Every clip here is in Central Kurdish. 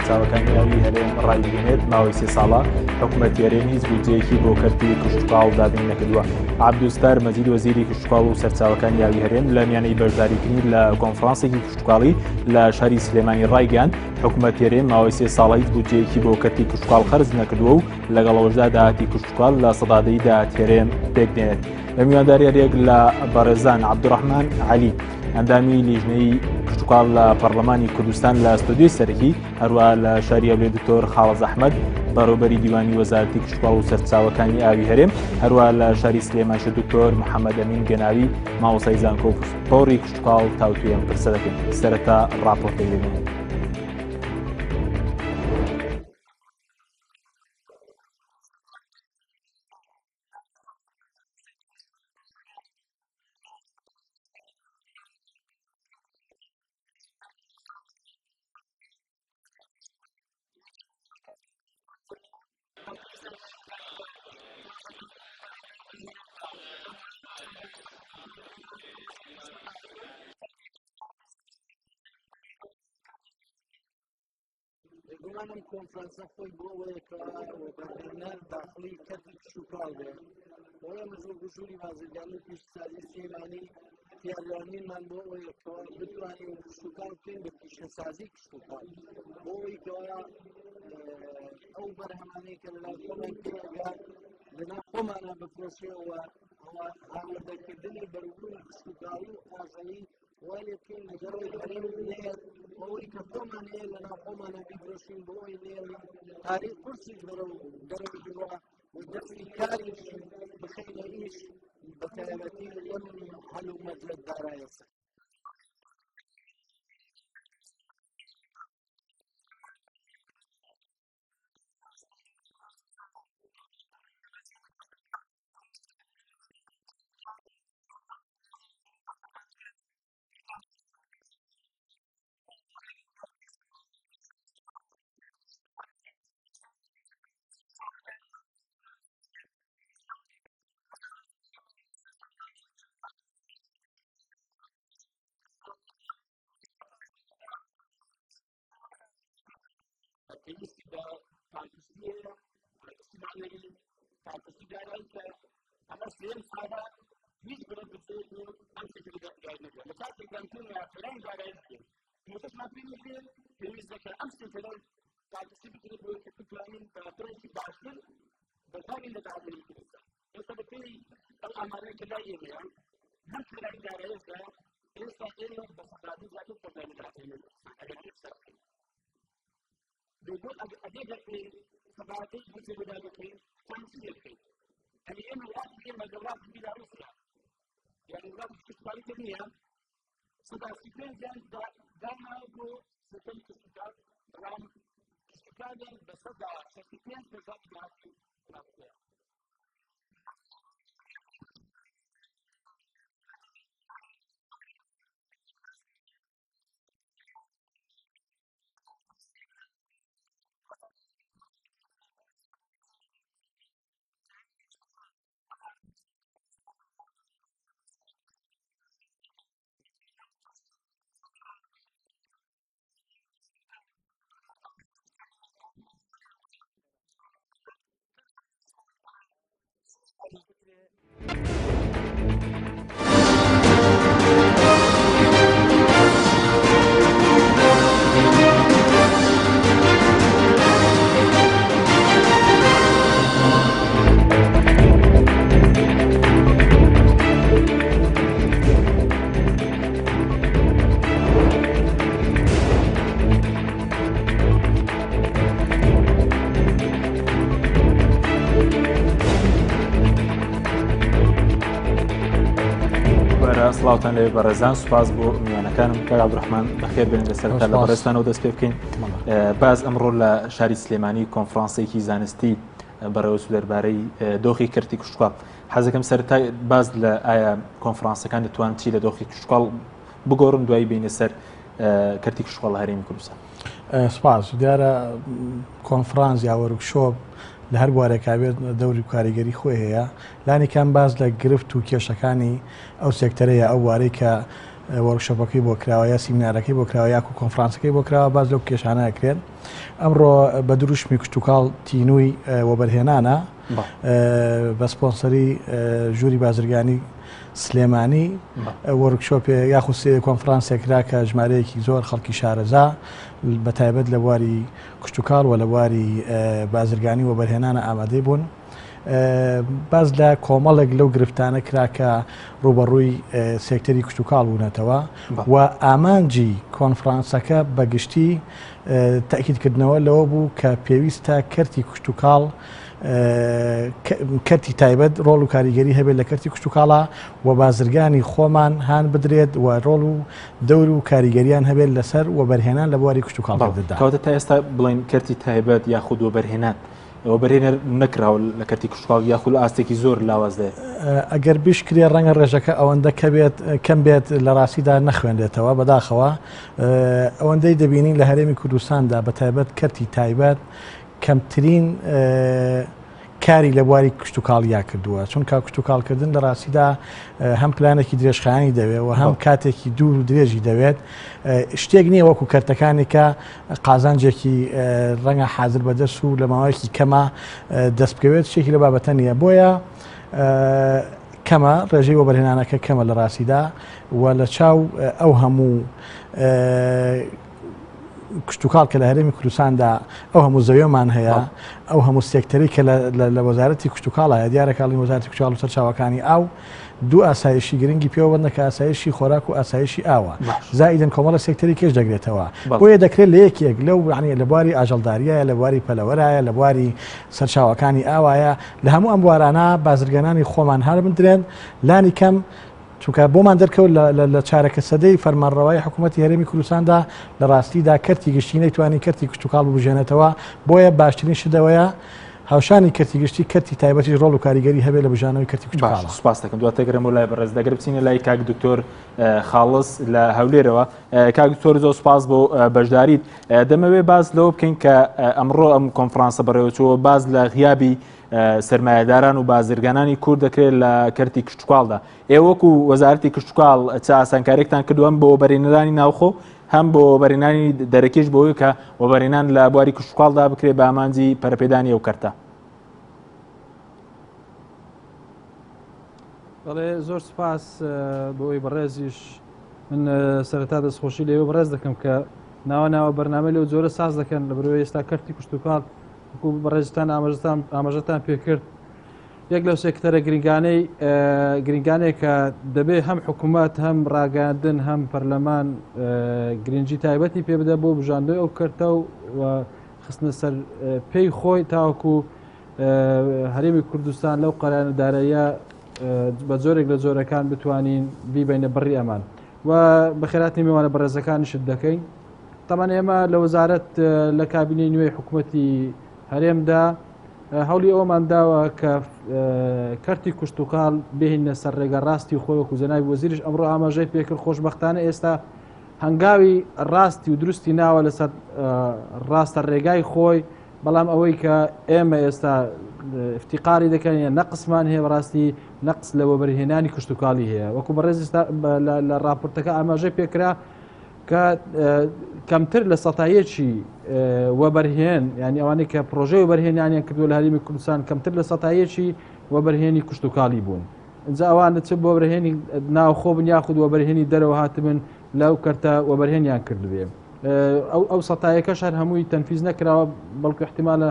سەرچاوەکانی ئاوی هەرێم ڕایبگەنێت ماوەی 3 ساڵە حکوومەت هەرێمی هیچ بودجەیەکی بۆ کەرتی کشتوکاڵ دابین نەکردووە. عەبدولستار مەجید وەزیری کشتوکاڵ و سەرچاوەکانی ئاوی هەرێم لە میانەی بەشداریکردنی لە کۆنفرانسێکی کشتوکاڵی لە شاری سلێمانی ڕایگەیاند حکوومەت هەرێم ماوەی 3 ساڵە هیچ بودجەیەکی بۆ کەرتی کشتوکاڵ خەرج نەکردووە و لەگەڵەوەشدا داهاتی کشتوکاڵ لە سەدادەی داهات هەرێم پێکدێنێت. لە میوانداریەک لە بەڕێزان عەبدوڕەحمان عەلی ئەندامی لیژنەی کشتوکاڵ لە پەرلەمانی کوردستان لە ستودیۆی سەرەکی هەروەها لە شاری ئەولێ دکتۆر خاڵەز ئەحمەد بەڕێوەبەری دیوانی وەزارەتی کشتوکاڵ و سەرچاوەکانی ئاوی هەرێم هەروەها لە شاری سلێمانش دکتۆر محەممەد ئەمین گەناوی مامۆستای زانکۆ و پۆڕی کشتوکاڵ تاوتوێن پرسە دەکەین. سەرەتا ڕاپۆرتەی دەبێت. گومانم کۆنفرانسە خۆی بۆ ئەوەیەکە بەرهێنەر داخلی کەرتی کشتوکاڵ بێ بۆیە مەزۆ گژووری بازرگانی و پیشەسازی سلێمانی پیاوانیمان بۆ ئەوەیەکەوە بتوانین کشتوکاڵ بکەین بە پیشەسازی کشتوکاڵ بۆ ئەوەیەکەوە ئەو بەرهەمانەی کە لەناو خۆمان پێگا لەناو خۆمانە بفرۆشێەوە ئەوە هاوردەکردنی بەروبووی کشتوکاڵی و ئاژەڵی وای لێبکەین لەگەڕی هەرێم نێر ئەوەی کە خۆمان هەیە لەناو خۆمانە بیفرۆشین بۆ ئەوەی نێری تاریخ قورسیش بەرەو دەرەوەگرەوە و دەستی کاریش بخەینە ئیش بە تایبەتی لەم هەل و مەجلت دارایەسە. پێویستی بە پاکستیە استیمالی پاکستی دارایی کە ئەمە سێم ساڵە هیچ بڵێ بچێت و ئەم شکلی دەگای نەکرد لە کاتێکدا تۆنیا فلان دارایی بکرێت متەشمان پێ نەکرێت پێویست دەکات ئەم سێفەلەی پاکستی بکرێت بۆ کە بتوانین بەڕێکی باشتر بەکارین لە داهاتوی کوردستان. ئێستا بەپێی ئەو ئامارەی کە لای ئێمەیە هەم فلانی داراییەکە ئێستا ئێمە بە سەدادی زیاتر پرۆبلێمی داهاتوی ئەگەر سەر بيقول أديك في سبعتين بس بدأ بكين خمسين بكين. يعني إما واحد إما جواب بلا روسيا. يعني جواب كشتالي كمية. سبعة سكين جان دانا يقول سكين كشتال رام كشتال بس سبعة سكين بزاف جاتي راسيا. سڵاوتان لەوێ بەڕێزان سوپاس بۆ میوانەکانم کە عەبدوڕەحمان بەخێر بێن لەسەرتا لە بەڕێستانەوە دەست پێ بکەین. باز ئەمڕۆ لە شاری سلێمانی کۆنفرانسێکی زانستی بەڕێوەچ دەربارەی دۆخی کەرتی کشتوکاڵ حەزەکەم سەرەتا باز لە ئایا کۆنفرانسەکان دەتوان چی لە دۆخی کشتوکاڵ بگۆڕن دوایی بینە سەر کەرتی کشتوکاڵ لە هەرێمی کوردستان. سپاس دیارە کۆنفرانس یا وەرکشۆپ لە هەر بوارێکا بێت دەوری کاریگەری خۆی هەیە لانێکان باز لە گرفت و کێشەکانی ئەو سێکتەرەیە ئەو وارەی کە وەرکشۆپەکەی بۆ کراوە یا سیمینارەکەی بۆ کراوە یا کۆنفرانسەکەی بۆ کراوە باز لەو کێشانەکرێن ئەمڕۆ بە دروشمی کشتتوکاڵ تینووی وەبەرهێنانە بە سپۆنسەری ژووری بازرگانی سلێمانی وەرکشۆپێ یاخود کۆنفرانسێکرا کە ژمارەیەکی زۆر خەڵکی شارەزا بە تایبەت لە بواری کشتتوکاڵ و لە بواری بازرگانی وەبەرهێنانە ئامادەی بوون. باز لە کۆمەڵێک لەو گرفتانە کرا کە ڕوبەڕووی سێکتەری کشتتوکاڵ بوونەتەوە و ئامانجی کۆنفرانسەکە بەگشتی تاکیدکردنەوە لەوە بوو کە پێویستە کەرتی کشتتوکاڵ کەرتی تایبەت ڕۆڵ و کاریگەری هەبێت لە کەرتی کشتتوکاڵە و بازرگانی خۆمان هان بدرێت و ڕۆڵ و دەور و کاریگەریان هەبێت لەسەر وەبەرهێنان لە بواری کشتتوکاڵدا. کەواتە تا ئێستا بڵین کەرتی تایبەت یاخود وەبەرهێنان وەبەرهێنەر نەکراوە لە کەرتی کشتتوکاڵ یاخود ئاستێکی زۆر لاوازدێ ئەگەر بیشکرێ ڕەنگە ڕێژەکە ئەوەندە کەم بێت لە ڕاستیدا نەخوێندێتەوە بەداخەوە ئەوەندەی دەبینین لە هەرێمی کوردستاندا بە تایبەت کەرتی تایبەت کەمترین کاری لە بواری کشتتوکاڵیا کردووە چونکە کشتتوکاڵکردن لە ڕاستیدا هەم پلانێکی درێژخایانی دەوێت و هەم کاتێکی دوور و درێژی دەوێت شتێک نییە وەکو کەرتەکانی کە قازانجێکی ڕەنگە حاضر بەدەست و لە ماوەیەکی کەمە دەست بکەوێت شتێکی لە بابەتە نییە بۆیە کەمە ڕێژەی وەبەرهێنانەکە کەمە لە ڕاستیدا و لە چاو ئەو هەموو کشتتوکاڵ کە لە هەرێمی کوردستاندا ئەو هەموو زەویێمان هەیە ئەو هەموو سێکتەری کە لە وەزارەتی کشتتوکاڵە دیارەکڵی وەزارەتی کشتتوکاڵ و سەرچاوەکانی ئاو دوو ئاسایشی گرنگی پێوەبەندە کە ئاسایشی خۆراک و ئاسایشی ئاوە زائیدن کۆمەڵە سێکتەری کێش دەگرێتەوە بۆیە دەکرێت لە یەکێک لەو عنی لە بواری ئاژەڵداریایە لە بواری پەلەوەرایە لە بواری سەرچاوەکانی ئاوایە لە هەموو ئەم بوارانە بازرگانانی خۆمان هەر بدرێن لانی کەم چونکە بۆمان دەرکەوت لە چارەکە سەدەی فەرمانڕەوایی حکوومەتی هەرێمی کوردستاندا لە ڕاستیدا کەرتی گشتی نەیتوانی کەرتی کشتتوکاڵ بژێنێتەوە بۆیە باشترین شدەوەیە هاوشانی کەرتی گشتی کەرتی تایبەتی ڕۆڵ و کاریگەری هەبێت لە بژانەوەی کەرتی کشتتوکاڵ. سوپاس دەکەم دواتەگەرم و لای بەڕێز دەگەر بچینە لای کاک دکتۆر خاڵس لە هەولێرەوە. کاک دکتۆر زۆر سوپاس بۆ بەشداریت. دەمەوێت باز لەوە بکەین کە ئەمڕۆ ئەم کۆنفرانسە بەڕێوەچووە باز لە غیابی سەرمایهداران و بازرگانانی کورد دەکرێت لە کەرتی کشتتوکاڵدا. ئێوەکو وەزارەتی کشتتوکاڵ چ ئاسانکاریەکتان کردو هەم بۆ وەبەرهێنەرانی ناوخۆ هەم بۆ وەبەرهێنانی دەرەکیش بۆی کە وەبەرهێنان لە بواری کشتتوکاڵدا بکرێت بە ئامانجی پەرەپێدانی ئەو کەرتە؟ بەڵێ زۆر سپاس بۆی بەڕێزیش من سەرەتا دەستخۆشی لێوە بەڕێز دەکەم کە ناوە بەرنامە لەو جۆرە ساز دەکەن لە بەرەوەی ئێستا کەرتی کشتتوکاڵ بەڕێزتان ئاماژەتان پێکرد یەک لەو سێکتەرە گرنگانەیە کە دەبێت هەم حکوومەت هەم ڕاگەاندن هەم پەرلەمان گرنگی تایبەتی پێ بدە بۆ بژاندنەوەی ئەو کەرتە و خستنە سەر پێی خۆی تاوەکو هەرێمی کوردستان لەو قەرانەدارەیە بە جۆرێک لە جۆرەکان بتوانین بیبینە بڕی ئەمان و بەخێراتی میوانە بەڕێزەکانیشت دەکەین. تەمان ئێمە لە وەزارەت لە کابینەی نوێی حکوومەتی هەرێمدا هەولی ئەومان داوە کە کەرتی کشتتوکاڵ بهێنە سەر ڕێگە ڕاستی خۆی وەکو جەنابی وەزیریش ئەمڕۆ ئاماژەی پێکرد. خۆشبەختانە ئێستا هەنگاوی ڕاستی و دروستی ناوە لەسەر ڕاستە ڕێگای خۆی بەڵام ئەوەی کە ئێمە ئێستا افتیقاری دەکەن نەقسمان هەیە بەڕاستی نەقس لە وەبەرهێنانی کشتتوکاڵی هەیە وەکو بەڕێز لە راپۆرتەکە ئاماژەی پێکرا کە کەمتر لە سەتایەکی وەبەرهێن ینی ئەوانەی کە پرۆژەی وەبەرهێنانیان کردووە لە هەرێمی کوردستان کەمتر لە سەتایەکی وەبەرهێنی کشتتوکاڵی بوون. اینجا ئەوانە چ بۆ وەبەرهێنی ناوخۆ بن یاخود وەبەرهێنی دەرەوە هاتبن لەو کەرتە وەبەرهێنیان کردوێ. ئەو سەتایەکەش هەر هەمووی تەنفیز نەکراوە بەڵکو احتیمالە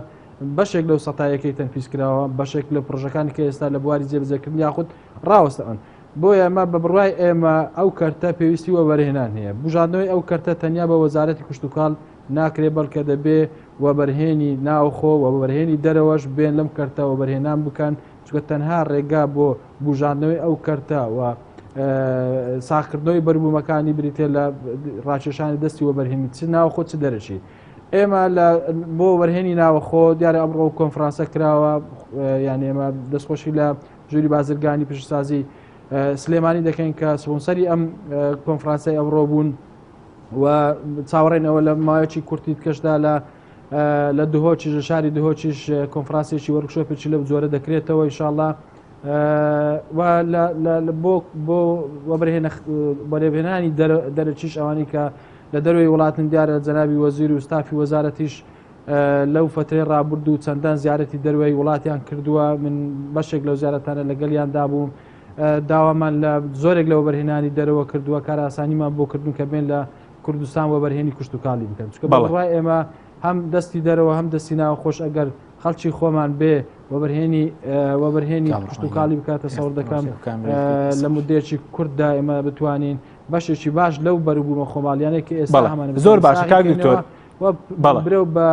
بەشێک لەو سەتایەکەی تەنفیز کراوە بەشێک لە پرۆژەکانی کە ئێستا لە بواری جێبەجێکردن یاخود ڕاوەستەن. بۆیە ئەمە بە بڕوای ئێمە ئەو کەرتە پێویستی وەبەرهێنان هەیە. بژاردنەوەی ئەو کەرتە تەنیا بە وەزارەتی کشتتوکاڵ ناکرێ بەڵکە دەبێ وەبەرهێنی ناوخۆ و وەبەرهێنی دەرەوەش بێن لەم کەرتە وەبەرهێنان بکەن چونکە تەنها ڕێگا بۆ بژاردنەوەی ئەو کەرتە و ساکردنەوەی بەربوومەکانی بریتێ لە ڕاکێشانی دەستی وەبەرهێنی چ ناوخۆ چ دەرەشی. ئێمە بۆ وەرهێنی ناوەخۆ دیارە ئەمڕۆ کۆنفرانسە کراوە یان ئێمە دەستخۆشی لە ژووری بازرگانی پیشسازی سلێمانی دەکەین کە سپۆنسەری ئەم کۆنفرانسای ئەمڕۆ بوون و چاوەڕێنەوە لە ماوەیەکی کورتی کەشدا لە دهۆچیش شاری دهۆچیش کۆنفرانسێکی وەرکشۆپێکی لەو جۆرە دەکرێتەوە ئینشاءالله و بۆ بەڕێبهێنانی دەرەچیش ئەوانی کە لە دەروی وڵاتن دیارە جەنابی وەزیر و ستافی وەزارەتیش لەو فترەی ڕابرد و چەندان زیارەتی دەروی وڵاتیان کردووە من بەشێک لەو زیارەتانە لەگەڵیاندا بووم داوامان لە زۆرێک لە وەبەرهێنانی دەرەوە کردووە کار ئاسانیمان بۆ کردن کە بێن لە کوردستان وەبەرهێنی کوشتتوکاڵی بکەن چکە بەڕای ئێمە هەم دەستی دەرەوە هەم دەستی ناو خۆش ئەگەر خەڵکی خۆمان بێ وەبەرهێنی کوشتتوکاڵی بکاتە سەوڕ دەکەم لە مودێکی کورددا ئێمە بتوانین بەشێکی باش لەو بەروبوومە خۆماڵیانێکی ئێستا هەمان زۆر باشە کاک دکتۆر برێ بە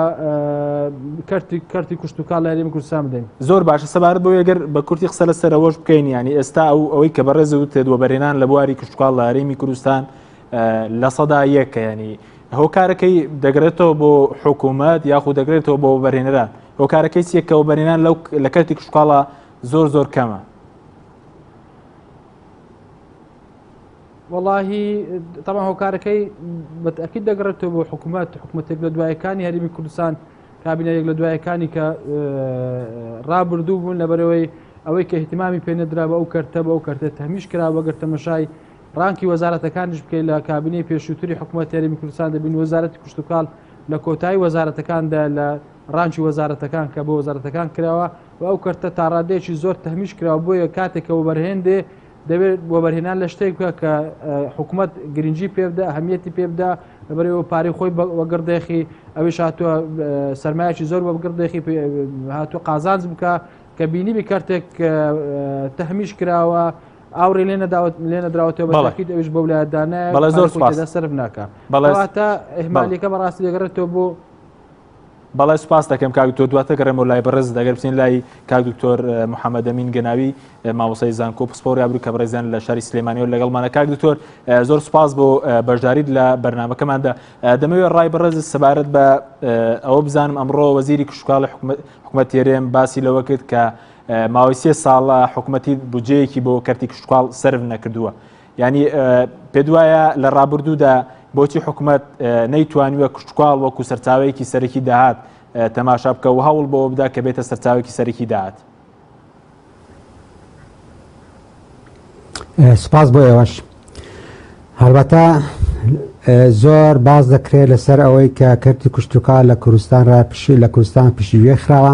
کەرتی کوشتتوکاڵ لە هەرێمی کوردستان بدەین زۆر باشە سەبارەت بۆ ئەگەر بە کورتی قسە لەسەرەوەش بکەین ینی ئێستا ئەوەی کە بەڕێز وتێت وەبەرهێنان لە بواری کوشتتوکاڵ لە هەرێمی کوردستان لە سەدا یەکە ینی هۆکارەکەی دەگرێتەوە بۆ حکوومەت یاخود دەگرێتەوە بۆ وەبەرهێنەران هۆکارەکەی چیە کە وەبەرهێنان لە کەرتی کوشتتوکاڵە زۆر کەمە واللهی طبعا هۆکارەکەی بەتەکید دەگەڕێتەوە بۆ حکوومەتێک لە دوایەکانی هەرێمی کوردستان کابینەیەک لە دوایەکانی کە ڕابردوو بوون لەبەرەوەی ئەوەی کە احتیمامی پێ نەدرا بە ئەو کەرتە بە ئەو کەرتە تەمیش کرا وەگەر تەمەشای ڕانکی وەزارەتەکانیش بکەیت لە کابینەی پێشووتری حکوومەت هەرێمی کوردستان دەبین وەزارەتی کوشتتوکاڵ لە کۆتایی وەزارەتەکاندا لە ڕانکی وەزارەتەکان کە بۆ وەزارەتەکان کراوە و ئەو کەرتە تا ڕادێکی زۆر تەمیش کراوە بۆیە کاتێکە وەبەرهێندێ دەبێت وەبەرهێنان لە شتێک بکە کە حکوومەت گرنگی پێ بدە ئەهەمیەتی پێ بدە لەبەرەوە پارەی خۆی وەگەردێخی ئەویش هاتووە سەرمایەکی زۆر وەگەردێخی هاتووە قازانج بکە کە بینیبی کارتێک تەهمیش کراوە ئاوڕێ لێ نەدراوەتەوە بەتاکید ئەویش بۆ ویلایەتدانایە بەڵێ زۆر سوپاس سەرف ناکە بەڵاتە ئێحمالیەکە بەڕاستی دەگەڕێتەوە بۆ بەڵێ سوپاس دەکەم کاک دکتۆر دواتە گەڕێمەوە لای بەڕێز دەگەر بچین لای کاک دکتۆر محەممەد ئەمین گەناوی مامۆسای زانکۆ پسپۆری ئابرو کە بەڕێزیان لە شاری سلێمانیەوە لەگەڵمانە کاک دکتۆر زۆر سوپاس بۆ بەشداریت لە بەرنامەکەماندا دەمەوێت ڕای بەڕێز سەبارەت بە ئەوە بزانم ئەمڕۆ وەزیری کوشتتوکاڵی حکوومەت هێرێم باسی لەوە کرد کە ماوەی 3 ساڵە حکوومەتی بودجەیەکی بۆ کەرتی کوشتتوکاڵ سەرف نەکردووە ینی پێ وایە لە ڕابردوودا بۆچی حکوومەت نەیتوانیوە کوشتتوکاڵ وەکو سەرچاوەیەکی سەرەکی داهات تەماشا بکە و هەوڵ بۆ بدا کە بێتە سەرچاوێکی سەرەکی داهات سپاس بۆ ئێوەش هەڵبەتە زۆر باز دەکرێت لەسەر ئەوەی کە کەرتی کوشتتوکاڵ لە کوردستان پشتیوێ خراوە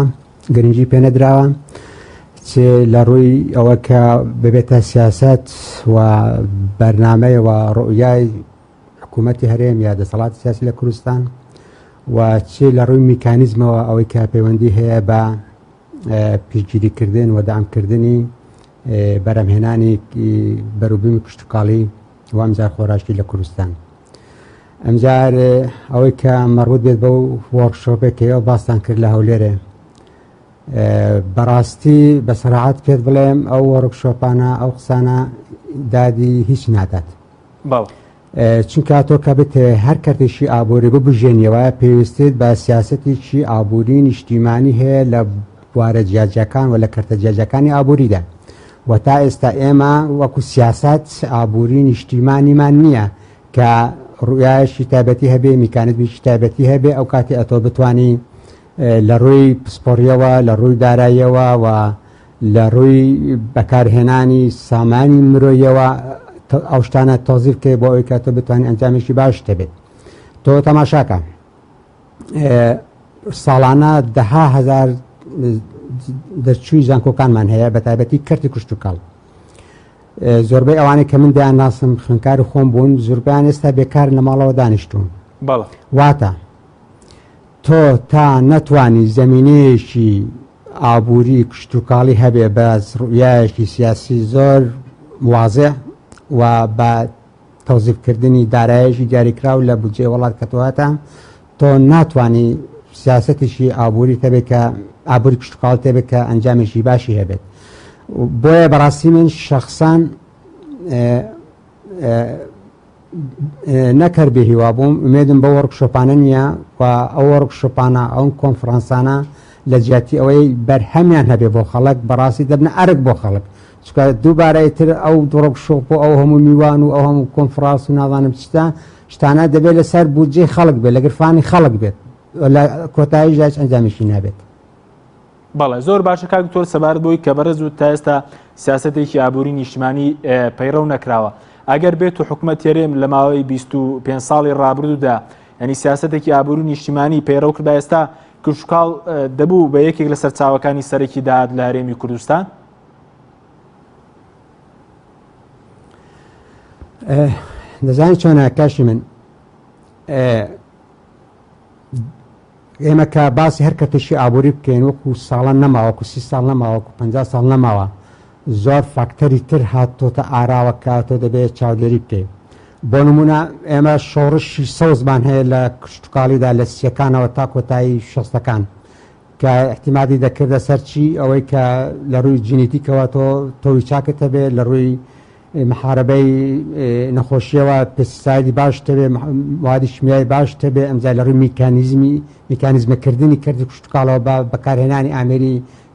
گرنگی پێ نەدراوە لە ڕووی ئەوە کە ببێتە سیاست و بەرنامەی و ڕوئیای حکوومەتی هەرێم یا دەسەڵاتی سیاسی لە کوردستان و چی لە ڕووی میکانیزمەوە ئەوەی کە پەیوەندی هەیە بە پیشگیریکردن و دامکردنی بەرەمهێنانی بەروبوومی کوشتتوکاڵی و ئەمجار خۆراشتی لە کوردستان ئەمجار ئەوەی کە مەربوط بێت بەو وەرکشۆپێکەوە باستان کرد لە هەولێرێ بەڕاستی بە سەراحەت پێت بڵێم ئەو وەرکشۆپانە ئەو قسانە دادی هیچ نادات چونکە تۆ کە بتێ هەر کەرتێکی ئابووری ببژێنیەوە پێویستێت بە سیاسەتێکی ئابووری نیشتیمانی هەیە لە بوارە جیاجەکان و لە کەرتە جیاجەکانی ئابووریدا و تا ئێستا ئێمە وەکو سیاست ئابووری نیشتیمانیمان نییە کە ڕوایشی تایبەتی هەبێ میکانیزمیشی تایبەتی هەبێ ئەو کاتی ئەتۆ بتوانی لە ڕووی پسپۆریەوە لە ڕووی داراییەوە و لە ڕووی بەکارهێنانی سامانی مرۆیەوە ئەو شتانە تۆزیف بکەی بۆ ئەوەی کە تۆ بتوانین ئەنجامێکی باش دەبێت تۆ تەماشاکە ساڵانە دەها هەزار دەرچووی زانکۆکانمان هەیە بە تایبەتی کەرتی کوشتتوکاڵ زۆربەی ئەوانەی کە من دەیان ناسم خوێندکاری خۆم بوون زۆربیان ئێستا بێکار لە ماڵەوە دانیشتوون واتە تۆ تا نەتوانی زەمینەیەکی ئابووری کوشتتوکاڵی هەبێ بە ڕوئیایەکی سیاسی زۆر واضح و بە تەوزیفکردنی دارایەکی دیاریکراو لە بودجێ وڵات کەتواتە تۆ ناتوانانی سیاسەتێکی ئابووری تەبێت کە ئابووری کوشتتوکاڵ تێبێت کە ئەنجامێکی باشی هەبێت بۆیە بەڕاستی من شەخسان نەکەر بێ هیوا بووم ئومێدم بە وەرکشۆپانە نییە و ئەو وەرکشۆپانە ئەو کۆنفرانسانە لە جیاتی ئەوەی بەرهەمیان هەبێ بۆ خەڵک بەڕاستی دەبنە ئەرک بۆ خەڵک چکە دووبارەیتر ئەو وەرکشۆپ و ئەو هەموو میوان و ئەو هەموو کۆنفرانس و نازانم شتانە دەبێت لەسەر بودجێ خەڵک بێت لە گرفانی خەڵک بێت لە کۆتایی ژاش ئەنجامیشی نابێت بەڵێ زۆر باشە کاک دکتۆر سەبارەت بۆی کە بەرز و تا ئێستا سیاسەتێکی ئابووری نیشتیمانی پەیڕەو نەکراوە ئەگەر بێت و حکوومەت هێرێم لە ماوەی 25 ساڵی ڕابردوودا ینی سیاسەتێکی ئابووری نیشتیمانی پەیڕەو کرد ئێستا کشتوکاڵ دەبوو بە یەکێک لە سەرچاوەکانی سەرەکی داهات لە هەرێمی کوردستان؟ دەزانی چۆنە کاشی من ئێمە کە باسی هەر کەتەشی ئابووری بکەین وەکو ساڵان نەماوە وەکو 30 ساڵ نەماوە وەکو 50 ساڵ نەماوە زۆر فاکتەری تر هاتۆتە ئاراوە کاتۆ دەبێت چاودێری بکەین بۆ نمونە ئێمە شۆڕشی سەوزمان هەیە لە کشتتوکاڵیدا لە سیەکانەوە تا کۆتایی شەستەکان کە احتیمادی دەکردە سەرچی ئەوەی کە لە ڕووی جینێتیکەوە تۆ تۆوی چاکت هەبێت لە ڕووی محاربەی نەخۆشیەوە پێستیسایدی باش هەبێ موادی شیمیایی باش هەبێ ئەمجا لە ڕووی میکانیزمەکردنی کردی کشتتوکاڵەوە بە بەکارهێنانی ئامێری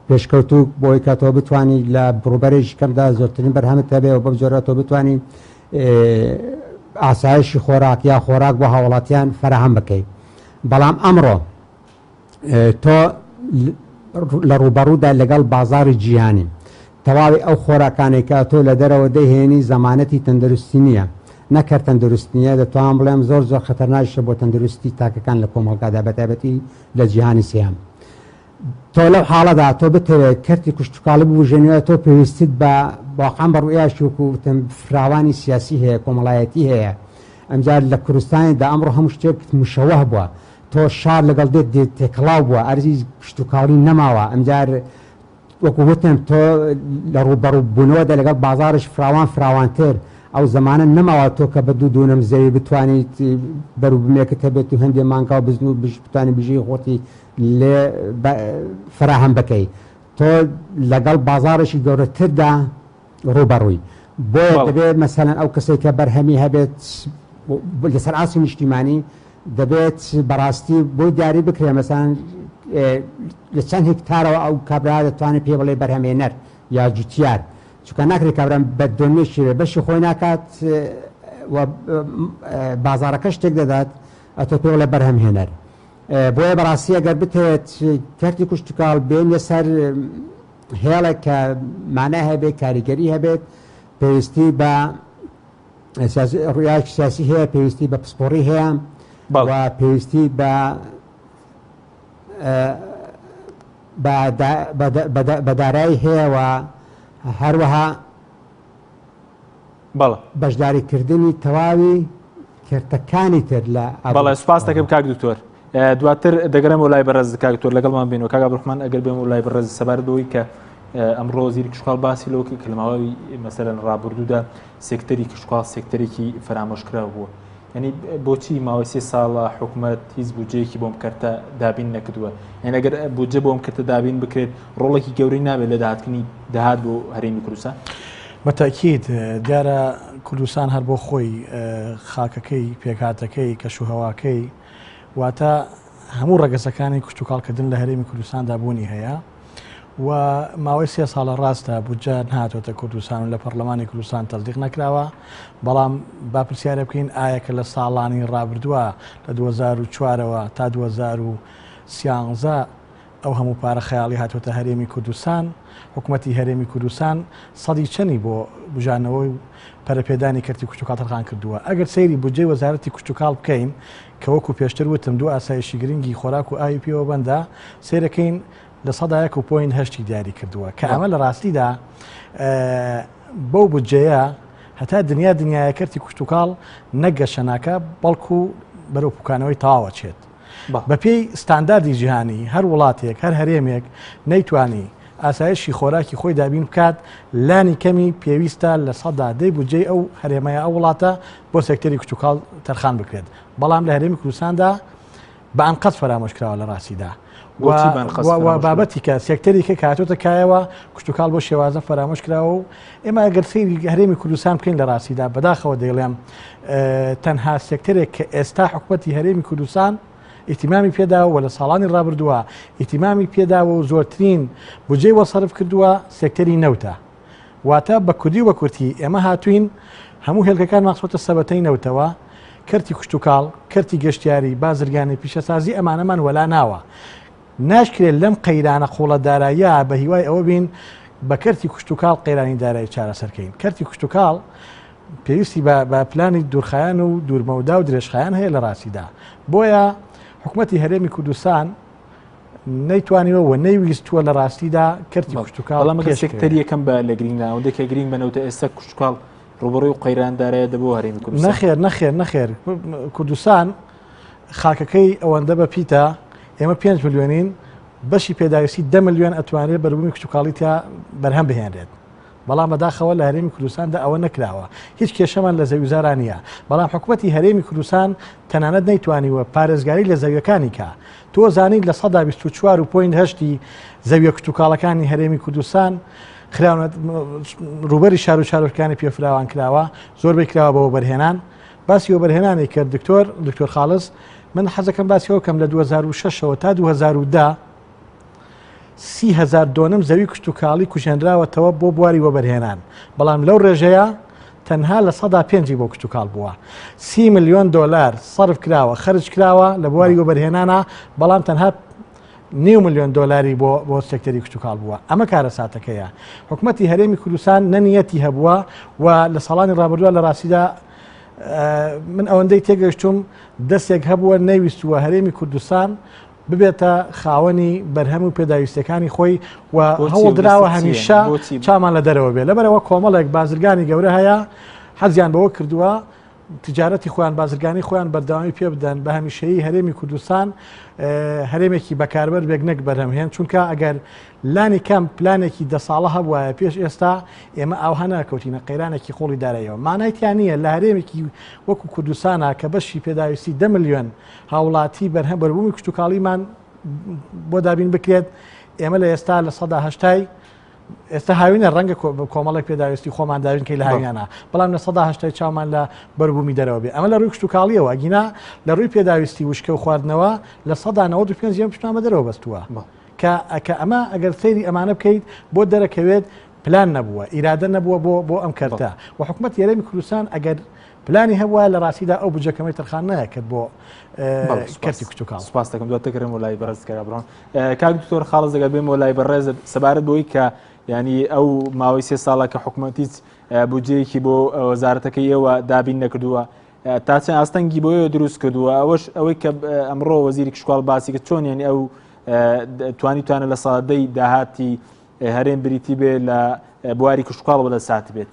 پێشکەوتوو بۆی کە تۆ بتوانانی لە بڕوبەرێکی کەمدا زۆرترین بەرهەمت هەبێ و بەم جۆرە تۆ بتوانین ئاسایشی خۆراک یا خۆراک بۆ هاوڵاتیان فراهەم بکەیت بەڵام ئەمڕۆ تۆ لە ڕوبەڕوودا لەگەڵ بازاری جیهانی تەواوی ئەو خۆراکانێک کە تۆ لە دەرەوە دەیهێنی زەمانەتی تەندروستی نییە نەکرد تەندروستنیە دەتوان بڵێم زۆر خەتەرناکیشە بۆ تەندروستی تاکەکان لە کۆمەڵگادا بەتایبەتی لە جیهانی سێهەم تۆ لەو حاڵەدا تۆ بتەوێت کەرتی کشتتوکاڵی ببوژێنەوە تۆ پێویستیت بە واقعان بەڕوویاشی وەکو فراوانی سیاسی هەیە کۆمەڵایەتی هەیە ئەمجار لە کوردستانیدا ئەمڕۆ هەموو شتێک مشەوەه بووە تۆ شار لەگەڵ دێت تێکڵاو بووە ئەرزی کشتتوکاڵی نەماوە ئەمجار وەکو وتم تۆ لە ڕوبەڕووبوونەوەدا لەگەڵ بازارش فراوانتر ئەو زمانە نەماوە تۆ کە بە دوو نەمزەوی بتوانیت بەروو بمێکت هەبێت و هەندێک مانگاو بزن و بتوانانی بژی خۆتی لێ فراهەم بکەی تۆ لەگەڵ بازارشی گەورەتردا ڕوبەڕووی بۆیە دەبێت مەسەلەن ئەو کەسێک کە بەرهەمی هەبێت لەسەر ئاسی نیشتیمانی دەبێت بەڕاستی بۆی دیاری بکرێ مەسەلەن لە چەند هێکتارەوە ئەو کابرا دەتوانێت پێ بڵێ بەرهەمێنەر یا جوتیار چونکە ناکرێت کابرا بە دۆنێشی بەشی خۆی ناکات بازارەکە شتێک دەدات ئەتۆ پێ بڵێ بەرهەمهێنەر بۆیە بەڕاستی ئەگەر بتێت کەرتی کشتتوکاڵ بێن لەسەر هێڵێک کە مانای هەبێت کاریگەری هەبێت پێویستی بە ڕوویاکی سیاسی هەیە پێویستی بە پسپۆڕی هەیە و پێویستی بە دارایی هەیە و هەروەها بەشداریکردنی تەواوی کردەکانی تر لە بەڵێ سوپاس دەکەم کاک دکتۆر دواتر دەگەرم وڵای بەڕێز کاک دکتۆر لەگەڵمان بینەوە کاک عەبدوڕحمان ئەگەر بێم وڵای بەڕێز سەبارەت بەوەی کە ئەمڕۆ وەزیری کشتتوکاڵ باسی لەوە کە لە ماوەی مەسەلەن ڕابردوودا سێکتەری کشتتوکاڵ سێکتەرێکی فرامۆشکراوە بووە ینی بۆچی ماوەی 3 ساڵە حکوومەت هیچ بودجەیەکی بۆم کەرتە دابین نەکردووە یعنی ئەگەر بودجە بۆم کەرتە دابین بکرێت ڕۆڵێکی گەورەی نابێت لە داهاتکردنی داهات بۆ هەرێمی کوردستان بەتاکید دیارە کوردستان هەر بۆ خۆی خاکەکەی پێکهاتەکەی کەشوهەواکەی واتە هەموو ڕەگەزەکانی کشتتوکاڵکردن لە هەرێمی کوردستاندا بوونی هەیە و ماوەی 3 ساڵە ڕاستە بودجە نهاتۆتە کوردستان و لە پەرلەمانی کوردستان تەزدیق نەکراوە بەڵام با پرسیارە بکەین ئایا کە لە ساڵانی ڕابردووە لە 2004ەوە تا 2013 ئەو هەموو پارە خەیاڵی هاتوۆتە هەرێمی کوردستان حکوومەتی هەرێمی کوردستان سەدی چەندی بۆ بژانەوەی پەرەپێدانی کەرتی کشتتوکاڵ تەرخان کردووە ئەگەر سەیری بودجەی وەزارەتی کشتتوکاڵ بکەین کە وەکو پێشتر وتم دوو ئاسایشی گرنگی خۆراک و ئاوی پێوە بەندە سیرەکەین لە 1.8 دیاری کردووە کە ئەمە لە ڕاستیدا بەو بودجەیە هەتا دنیای کەرتی کشتتوکاڵ نەگەشەناکە بەڵکو بەرەو پوکانەوەی تەواوە چێت بەپێی ستانداردی جیهانی هەر وڵاتێک هەر هەرێمێک نەیتوانی ئاسایشی خۆراکی خۆی دابین بکات لانی کەمی پێویستە لە 100 بودجەی ئەو هەرێمەیە ئەو وڵاتە بۆ سێکتەری کشتتوکاڵ تەرخان بکرێت بەڵام لە هەرێمی کوردستاندا بە ئەنقەد فرامۆشکراوە لە ڕاستیدا بابەتی کە سێکتەریکە کاتۆتە کایەوە کشتتوکاڵ بۆ شێوازە فرامۆش کراوە و ئێمە ئەگەر سەیری هەرێمی کوردستان بکەین لە ڕاستیدا بەداخەوە دەیڵێم تەنها سێکتەرێک کە ئێستا حکوومەتی هەرێمی کوردستان ئیتیمامی پێداوە و لە ساڵانی ڕابردووە ئیتیمامی پێداوە و زۆرترین بودجەی وەسەرف کردووە سێکتەری نەوتە واتە بە کوردی و بە کورتی ئێمە هاتوین هەموو هێلکەکان مەخسووتە سەبەتەی نەوتەوە کەرتی کشتتوکاڵ کەرتی گەشتیاری بازرگانی پیشەسازی ئەمانەمان وەلا ناوە ناشکرێت لەم قەیرانە قوڵە داراییە بە هیوای ئەوە بین بە کەرتی کوشتتوکاڵ قەیرانی دارایی چارەسەرکەین. کەرتی کوشتتوکاڵ پێویستی بە پلانی دوورخایان و دوورمەودا و درێژخایان هەیە لە ڕاستیدا. بۆیە حکوومەتی هەرێمی کوردستان نەیتوانیوە و نەیویستووە لە ڕاستیدا کەرتی کوشتتوکاڵ سێکتەری یەکەم بە لە گرینگدا ئەوەندێکە گرنگ بنەوتە ئێستا کوشتتوکاڵ ڕوبڕۆی و قەیراندارەیە دەبوو هەرێمی کوردستان. نەخێر کوردستان خاکەکەی ئەوەندە بە پیتە ئێمە 5 ملیۆنین بەشی پێداویستی 10 ملیۆن ئەتوانێت بەربوومی کوشتتوکاڵی تا بەرهەم بهێنرێت. بەڵام بەداخەوە لە هەرێمی کوردستاندا ئەوە نەکراوە، هیچ کێشەمان لە زەویزاران نیە. بەڵام حکوومەتی هەرێمی کوردستان تەنانەت نەیتوانیوە پارێزگاری لە زەویەکانی کە تۆ زانین لە 24.8 زەویە کوشتتوکاڵەکانی هەرێمی کوردستان ڕوبەری شار و شارۆچکانی پێفراوان کراوە، زۆربەی کراوە بەوە بەرهێنان. باسی بەرهێنانی کرد دکتۆر خاڵس. من حەزەکەم باسیەوە کەم لە 2006ەوە تا 2010 30,000 دۆنم زەوی کوشتتوکاڵی کوژێنراوەتەوە بۆ بواری وەبەرهێنان. بەڵام لەو ڕێژەیە تەنها لە 105 بۆ کوشتتوکاڵ بووە. 30 ملیۆن دۆلار سەرف کراوە خەرج کراوە لە بواری وەبەرهێنانە، بەڵام تەنها 9 ملیۆن دۆلاری بۆ سێکتەری کوشتتوکاڵ بووە. ئەمە کارە ساتەکەیە. حکوومەتی هەرێمی کوردستان نەنیەتی هەبووە و لە ساڵانی ڕابردووە لە ڕاستیدا من ئەوەندەی تێگەشتوم دەستێک هەبووە نەیویستووە هەرێمی کوردستان ببێتە خاوەنی بەرهەم و پێداویستەکانی خۆی و هەوڵدراوە هەمیشە چامان لە دەرەوە بێ. لەبەرەوە کۆمەڵێک بازرگانی گەورە هەیە حەزیان بەوە کردووە تجارەتی خۆیان بازرگانی خۆیان بەردەوامی پێ بدەن بە هەمیشەیی هەرێمی کوردستان هەرێمێکی بەکاربەر بێگنەک بەرهەمهێن، چونکە ئەگەر لانی کەم پلانێکی 10 ساڵە هەبووایە پێش ئێستا ئێمە ئاوها ناکەوتینە قەیرانێکی خۆڵی دارایەوە. مانایتیان نییە لە هەرێمێکی وەکو کوردستانە کە بەشی پێداویستی 10 ملیۆن هاوڵاتی بەرهەم بەربوومی کوشتتوکاڵیمان بۆ دابین بکرێت، ئێمە لە ئێستا لە 180 ئێستا هاوینە ڕەنگە کۆمەڵێک پێداویستی خۆمان داوین کەی لە هاویانە، بەڵام لە 180 چامان لە بەربوومی دەرەوە بێ. ئەمە لە ڕووی کوشتتوکاڵیەوە ئەگینا لە ڕووی پێداویستی وشکە و خواردنەوە لە 195 پشتنامە دەرەوە بەستووە کە ئەمە ئەگەر سەیری ئەمانە بکەیت بۆ دەرەکەوێت پلان نەبووە، ئیرادە نەبووە بۆ ئەم کەرتە و حکوومەتی هەرێمی کوردستان ئەگەر پلانی هەبووە لە ڕاستیدا ئەو بجەکەمەی تەرخان نایەکرد بۆ کەرتی کوشتتوکاڵ. سوپاس دەکەم دواتەکەم وڵای بەڕێزکارا بڕۆن. کاک دکتۆر خاڵس دەگەر بێم وڵای بەڕێز سەبارەت بۆی کە ینی ئەو ماوەی 3 ساڵە کە حکوومەتیت بودجەیەکی بۆ وەزارەتەکەی ئێوە دابین نەکردووە تا چەند ئاستەنگی بۆیە دروست کردووە. ئەوەی کە ئەمڕۆ وەزیری کوشتتوکاڵ باسی کرد چۆن ینی ئەو توانیتوانە لە ساڵدەی داهاتی هەرێم بریتی بێ لە بواری کوشتتوکاڵ بە دەسات بێت.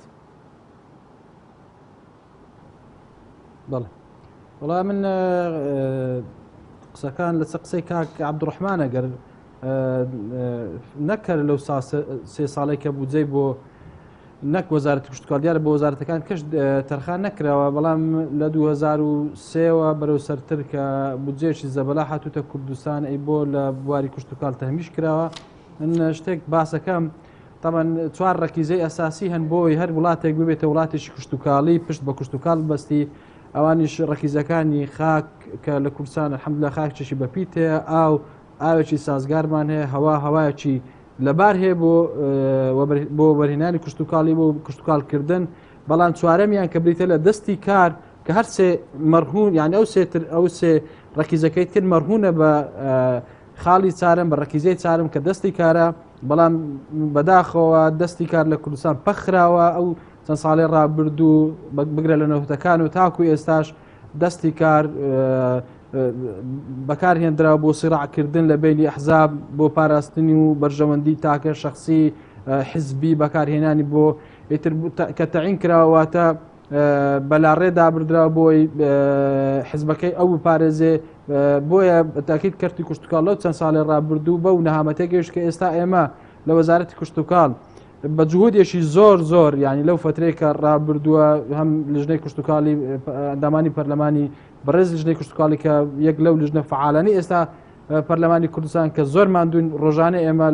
بەڵێ وڵا من قسەکان لەسەر قسەی کاک عەبدوڕەحمان ئەگەر نەکرد لەو 3 ساڵێک کە بودجەی بۆ نەک وەزارەتی کوشتتوکاڵ دیارە بۆ وەزارەتەکان کەش تەرخان نەکراوە، بەڵام لە 2003ەوە بەرەو سەرتر کە بودجەیەکی زەبەلا هاتووتە کوردستان ئەی بۆ لە بواری کوشتتوکاڵ تەهمیش کراوە. شتێک باسەکەم تەمان 4 ڕەکیزەی ئەساسی هەن بۆی هەر وڵاتێک ببێتە وڵاتێکی کوشتتوکاڵی پشت بە کوشتتوکاڵ بەستی. ئەوانیش ڕەکیزەکانی خاک کە لە کوردستان الحەمدوللا خاکێکی بەپیتەیە، ئاوێکی سازگارمان هەیە، هەوایەکی لەبار هەیە بۆ بەرهێنانی کوشتتوکاڵی بۆ کوشتتوکاڵکردن. بەڵام چوارەمیان کە بریتە لە دەستی کار کە هەر سێ مەرهون یعنی ئەو سێ ڕەکیزەکەی تر مەرهونە بە خاڵی چارم بە ڕەکیزەی چارم کە دەستی کارە، بەڵام بەداخەوە دەستی کار لە کوردستان پەخراوە. ئەو چەند ساڵی ڕابردوو بگرە لە نەوتەکان و تاکو ئێستاش دەستی کار بەکارهێنراوە بۆ سیڕاعکردن لە بینی ئەحزاب بۆ پاراستنی و بەرژەوەندی تاکە شخصی حزبی بەکارهێنانی بۆ کە تەعین کراوەواتە بەلاڕێدا بردراوە بۆی حزبەکەی ئەو بپارێزێ. بۆیە تاکید کەرتی کوشتتوکاڵ لەو چەند ساڵی ڕابردوو بەو نەهامەتێکیش کە ئێستا ئێمە لە وەزارەتی کوشتتوکاڵ بە جوهودێکی زۆر ینی لەو فترەیەکە ڕابردووە هەم لژنەی کوشتتوکاڵی ئەندامانی پەرلەمانی بەڕێز لژنەی کوشتتوکاڵی کە یەک لەو لژنە فعالانی ئێستا پەرلەمانی کوردستان کە زۆر ماندوون ڕۆژانە ئێمە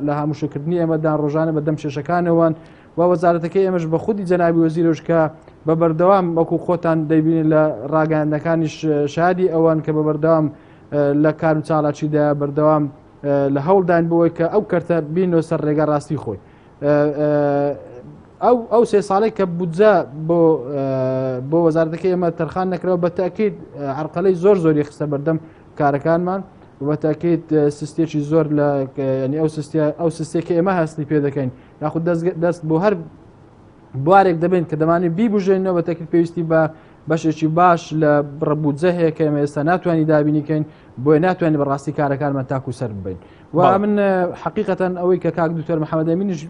لە هاموشکردنی ئێمەدان ڕۆژانە بەدەم کێشەکانەوەن و وەزارەتەکەی ئێمەش بە خودی جەنابی وەزیرۆش کە بە بەردەوام وەکو خۆتان دەیبینین لە ڕاگەیاندنەکانیش شادی ئەوان کە بە بەردەوام لە کار و چاڵاچیدا بەردەوام لە هەوڵدان بۆی کە ئەو کەرتە بینەوە سەر ڕێگە ڕاستی خۆی. ئەو 3 ساڵێک کە بودجە بۆ وەزارەتەکەی ئێمە تەرخان نەکرەوە بە تاکید عەرقەلەی زۆری خستە بەردەم کارەکانمان. بەتاکەیت سستێکی زۆر لە ینی ئەو سستێکی ئێمە هەستی پێ دەکەین یاخود دەست بۆ هەر بوارێک دەبێن کە دەمانێت بیبژێنەوە بەتاکیت پێویستی بە بەشێکی باش لە ڕەبوجە هەیە کە ئێمە ئێستا ناتوانانی دابینیکەین بۆی ناتوانین بەڕاستی کارەکانمان تاکو سەر ببین و من حقیقەتەن ئەوەی کە کاک دکتۆر محەممەد ئەمینیش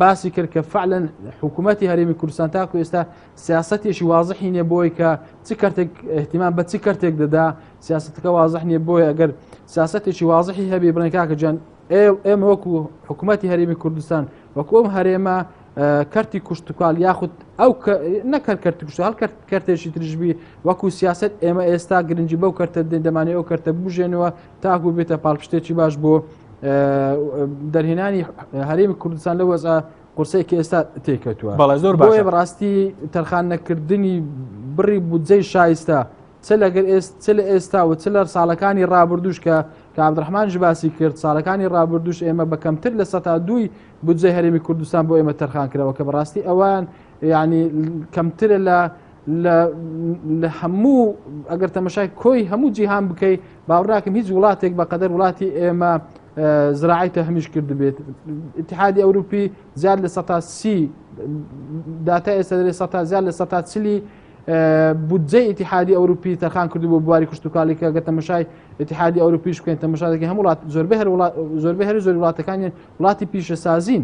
باسی کرد کە فعلەن حکوومەتی هەرێمی کوردستان تاکو ئێستا سیاسەتێکی واضحی نیە بۆی کە چ کارتێک احتیمان بە چی کارتێک دەدا سیاستەکە واضح نیە بۆی ئەگەر سیاسەتێکی واضحی هەبێ بڵێن کاکە جان ئێمە وەکو حکوومەتی هەرێمی کوردستان وەکو ئەم هەرێمە کارتی کوشتتوکال یاخود ئەو نەکرد کارتی کوشت هەڵ کارتێکی ترژبی وەکو سیاست ئێمە ئێستا گرنگی بەو کارتە دەمانێت ئەو کارتە بژێنەوە تاکو بێتە پاڵپشتێکی باش بۆ دەرهێنانی هەرێمی کوردستان لە وەزە قورسەیەکی ئێستا تێکەوتووە زۆر بۆیە بەڕاستی تەرخان نەکردنی بڕی بودجەی شایستە چ لە ئێستا و چ لە ساڵەکانی ڕابردوش کە عەبدوڕەحمان باسی کرد ساڵەکانی ڕابردوش ئێمە بە کەمتر لە 200 بودجەی هەرێمی کوردستان بۆ ئێمە تەرخان کراوە کە بەڕاستی ئەوان یعنی کەمترە لە هەموو ئەگەر تەمەشای کۆی هەموو جیهان بکەی باوەڕاکەم هیچ وڵاتێک بەقەدەر وڵاتی ئێمە زراعی تەهمیش کرد بێت اتحادی ئەوروپی زیاد لە 130 داتا ئێستا دەرێ زیاد لە 140 بودجەی اتحادی ئەوروپی تەرخان کردو بۆ بواری کوشتتوکاڵی کە گە تەمەشای اتحادی ئەوروپیش بکەین تەمەشادەکەی هەموو وڵات زۆربەی هەر زۆر وڵاتەکانی وڵاتی پیشەسازین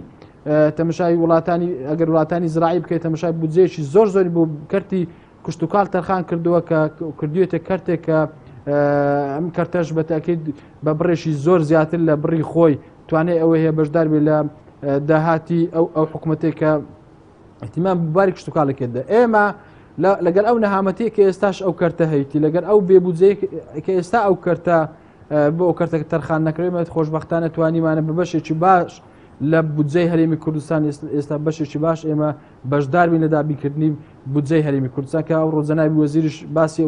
تەمەشای وڵاتانی ئەگەر وڵاتانی زراعی بکەیت تەمەشای بودجەیەکی زۆری بۆ کارتی کوشتتوکاڵ تەرخان کردووە کە کردوێتە کارتێک کە ئەم کارتەش بەتاکید بە بڕێکی زۆر زیاتر لە بڕی خۆی توانێت ئەوە هەیە بەشدار بێت لە داهاتی ئەو حکوومەتێک کە احتیمام بواری کوشتتوکاڵێکێتدا ئێمە لەگەر ئەو نەهامەتی کە ئێستاش ئەو کارتە هەیتی لەگەر ئێو بێبودجەیە کە ئێستا ئەو کارتە بۆ ئەو کارتەکە تەرخان نەکرێت خۆشبەختانە توانیمانە بە بەشێکی باش لە بودجەی هەرێمی کوردستان ئێستا بەشێکی باش ئێمە بەشدار بین لە دابینکردنی بودجەی هەرێمی کوردستان کە ئەو ڕۆژەناوی وەزیرش باسی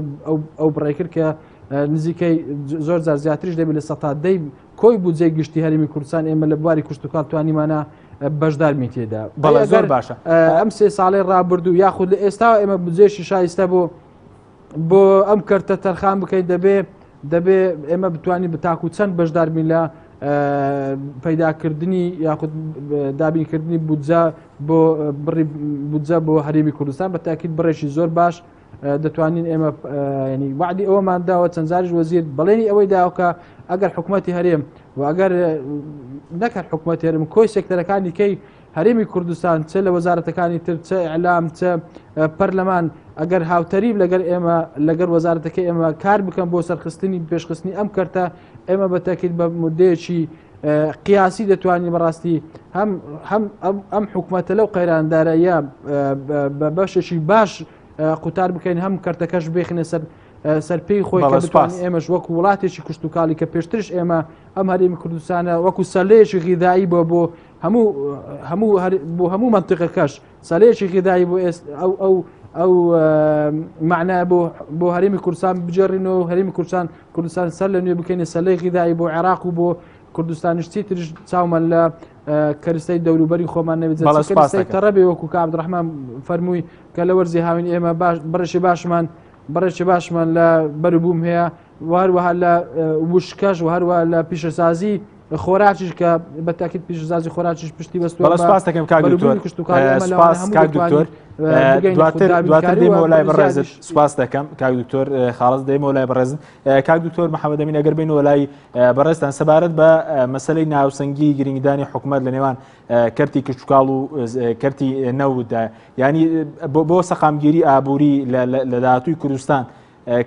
ئەو بڕێ کرد کە نزیکەی زۆر جار زیاتریش دەبێت لە 100 کۆی بودجەی گشتی هەرێمی کوردستان ئێمە لە بواری کوشتتوکاڵ توانیمانە بەشدار می تێدا بەڵێ زۆر باشە ئەم 3 ساڵی ڕابردوو یاخود لە ئێستا ئێمە بودجێکی شایستە بۆ ئەم کارتە تەرخان بکەین دەبێ ئێمە بتوانین بتاکو چەند بەشدار بین لە پەیداکردنی یاخود دابینکردنی بودجە بۆ بڕی بودجە بۆ هەرێمی کوردستان بە تاکید بڕێکی زۆر باش دەتوانین ئێمە ینی وعدی ئەوەمان داوە چەند زاریش وەزیر بەڵێنی ئەوەی داوکە ئەگەر حکوومەتی هەرێم و ئەگەر نەکات حکوومەتی هەرێم کۆی سێکتەرەکانی کەی هەرێمی کوردستان چ لە وەزارەتەکانی تر چ ئیعلام چ پەرلەمان ئەگەر هاوتەریب لەگەر ئێمە لەگەر وەزارەتەکەی ئێمە کار بکەن بۆ سەرخستنی پێشخستنی ئەم کارتە ئێمە بە تاکید بە مودەیەکی قیاسی دەتوانین بەڕاستی ئەم حکوومەتە لەو قەیراندارەیە بە بەشێکی باش قوتار بکەین هەم کارتەکەش بێخنە سەرپێی خۆی ئێمەش وەکو وڵاتێکی کوشتتوکاڵی کە پێشترش ئێمە ئەم هەرێمی کوردستانە وەکو سەلەیەکی غیدایی بۆ هەموو منتیقەکەش سەلەیەکی غیدایی بۆ ئەو معنای بۆ هەرێمی کوردستان بجێڕینەوە هەرێمی کوردستان سەر لە نوێ بکەینە سەلەی غیدایی بۆ عێراق و بۆ کوردستانیشتی ترش چاومە لە کەرستەی دەوروبەری خۆمان نەوێت تەڕەبێ وەکو کە عەبدوڕەحمان فەرمووی کە لە وەرزی هاوین ئێمە بەڕێکی باشمان لە بەربووم هەیە وهروەها لە وشکەش و هەروە لە پیشەسازی خۆراکیش کە بە تاکید پیشەسازی خۆراکیش پشتی بەستووە سپاس دەکەم کاک دکتۆر دواتر دێمەوە لای بەڕێزت سپاس دەکەم کاک دکتۆر خاڵس دێمەوە لای بەڕێزن کاک دکتۆر محەممەد ئەمین ئەگەر بینەوە لای بەڕێزتان سەبارەت بە مەسەلەی ناوسەنگی گرنگدانی حکوومەت لە نێوان کەرتی کچوکاڵ و کەرتی نەوتدا ینی بۆ سەقامگیری ئابووری لە داهاتووی کوردستان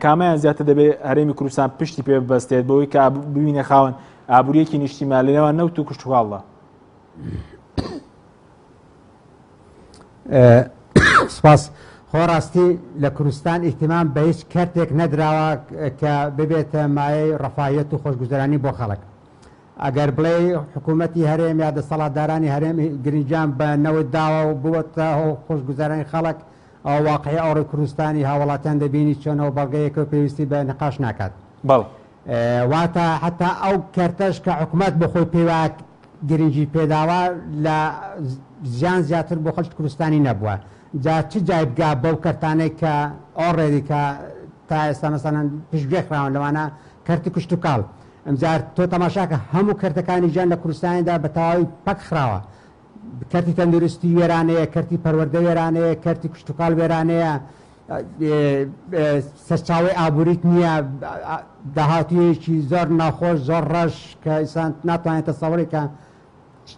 کامیان زیاتر دەبێت هەرێمی کوردستان پشتی پێ ببەستێت بەوەی کە ببینە خاوەن ئابووریەکی نیشتیمان لە نێوان نەوت و کچوکاڵە سپاس خۆڕاستی لە کوردستان ئیحتیمام بە هیچ کەرتێک نەدراوە کە ببێتە مایەی ڕەفاهیەت و خۆشگوزەرانی بۆ خەڵک ئەگەر بڵێ حکوومەتی هەرێم یا دەسەڵاتدارانی هەرێم گرنجیان بە نەوت داوە و بووەتە خۆشگوزەرانی خەڵک ئەو واقعی ئەوڕێ کوردستانی هاوڵاتیان دەبینی چۆنەوە بەڵگەیەکە پێویستی بە نقاش ناکات واتە حتا ئەو کەرتەش کە حکوومەت بە خۆی پێوە گرنگی پێداوە لە زیان زیاتر بۆ خەڵکی کوردستانی نەبووە جا چ جایبگا بەو کەرتانەی کە ئۆڕێدی کە تا ئێستا مەسەڵەن پشتگوێ کراون لەوانە کەرتی کشتتوکاڵ ئەمجار تۆ تەماشاکە هەموو کەرتەکانی ژیان لە کوردستانیدا بە تەواوی پەک خراوە کەرتی تەندروستی وێرانەیە کەرتی پەروەردە وێرانەیە کەرتی کشتتوکاڵ وێرانەیە سەرچاوی ئابووریت نییە داهاتویەکی زۆر ناخۆش زۆر ڕەش کە ئینسان ناتوانێت تەسەووڕی کە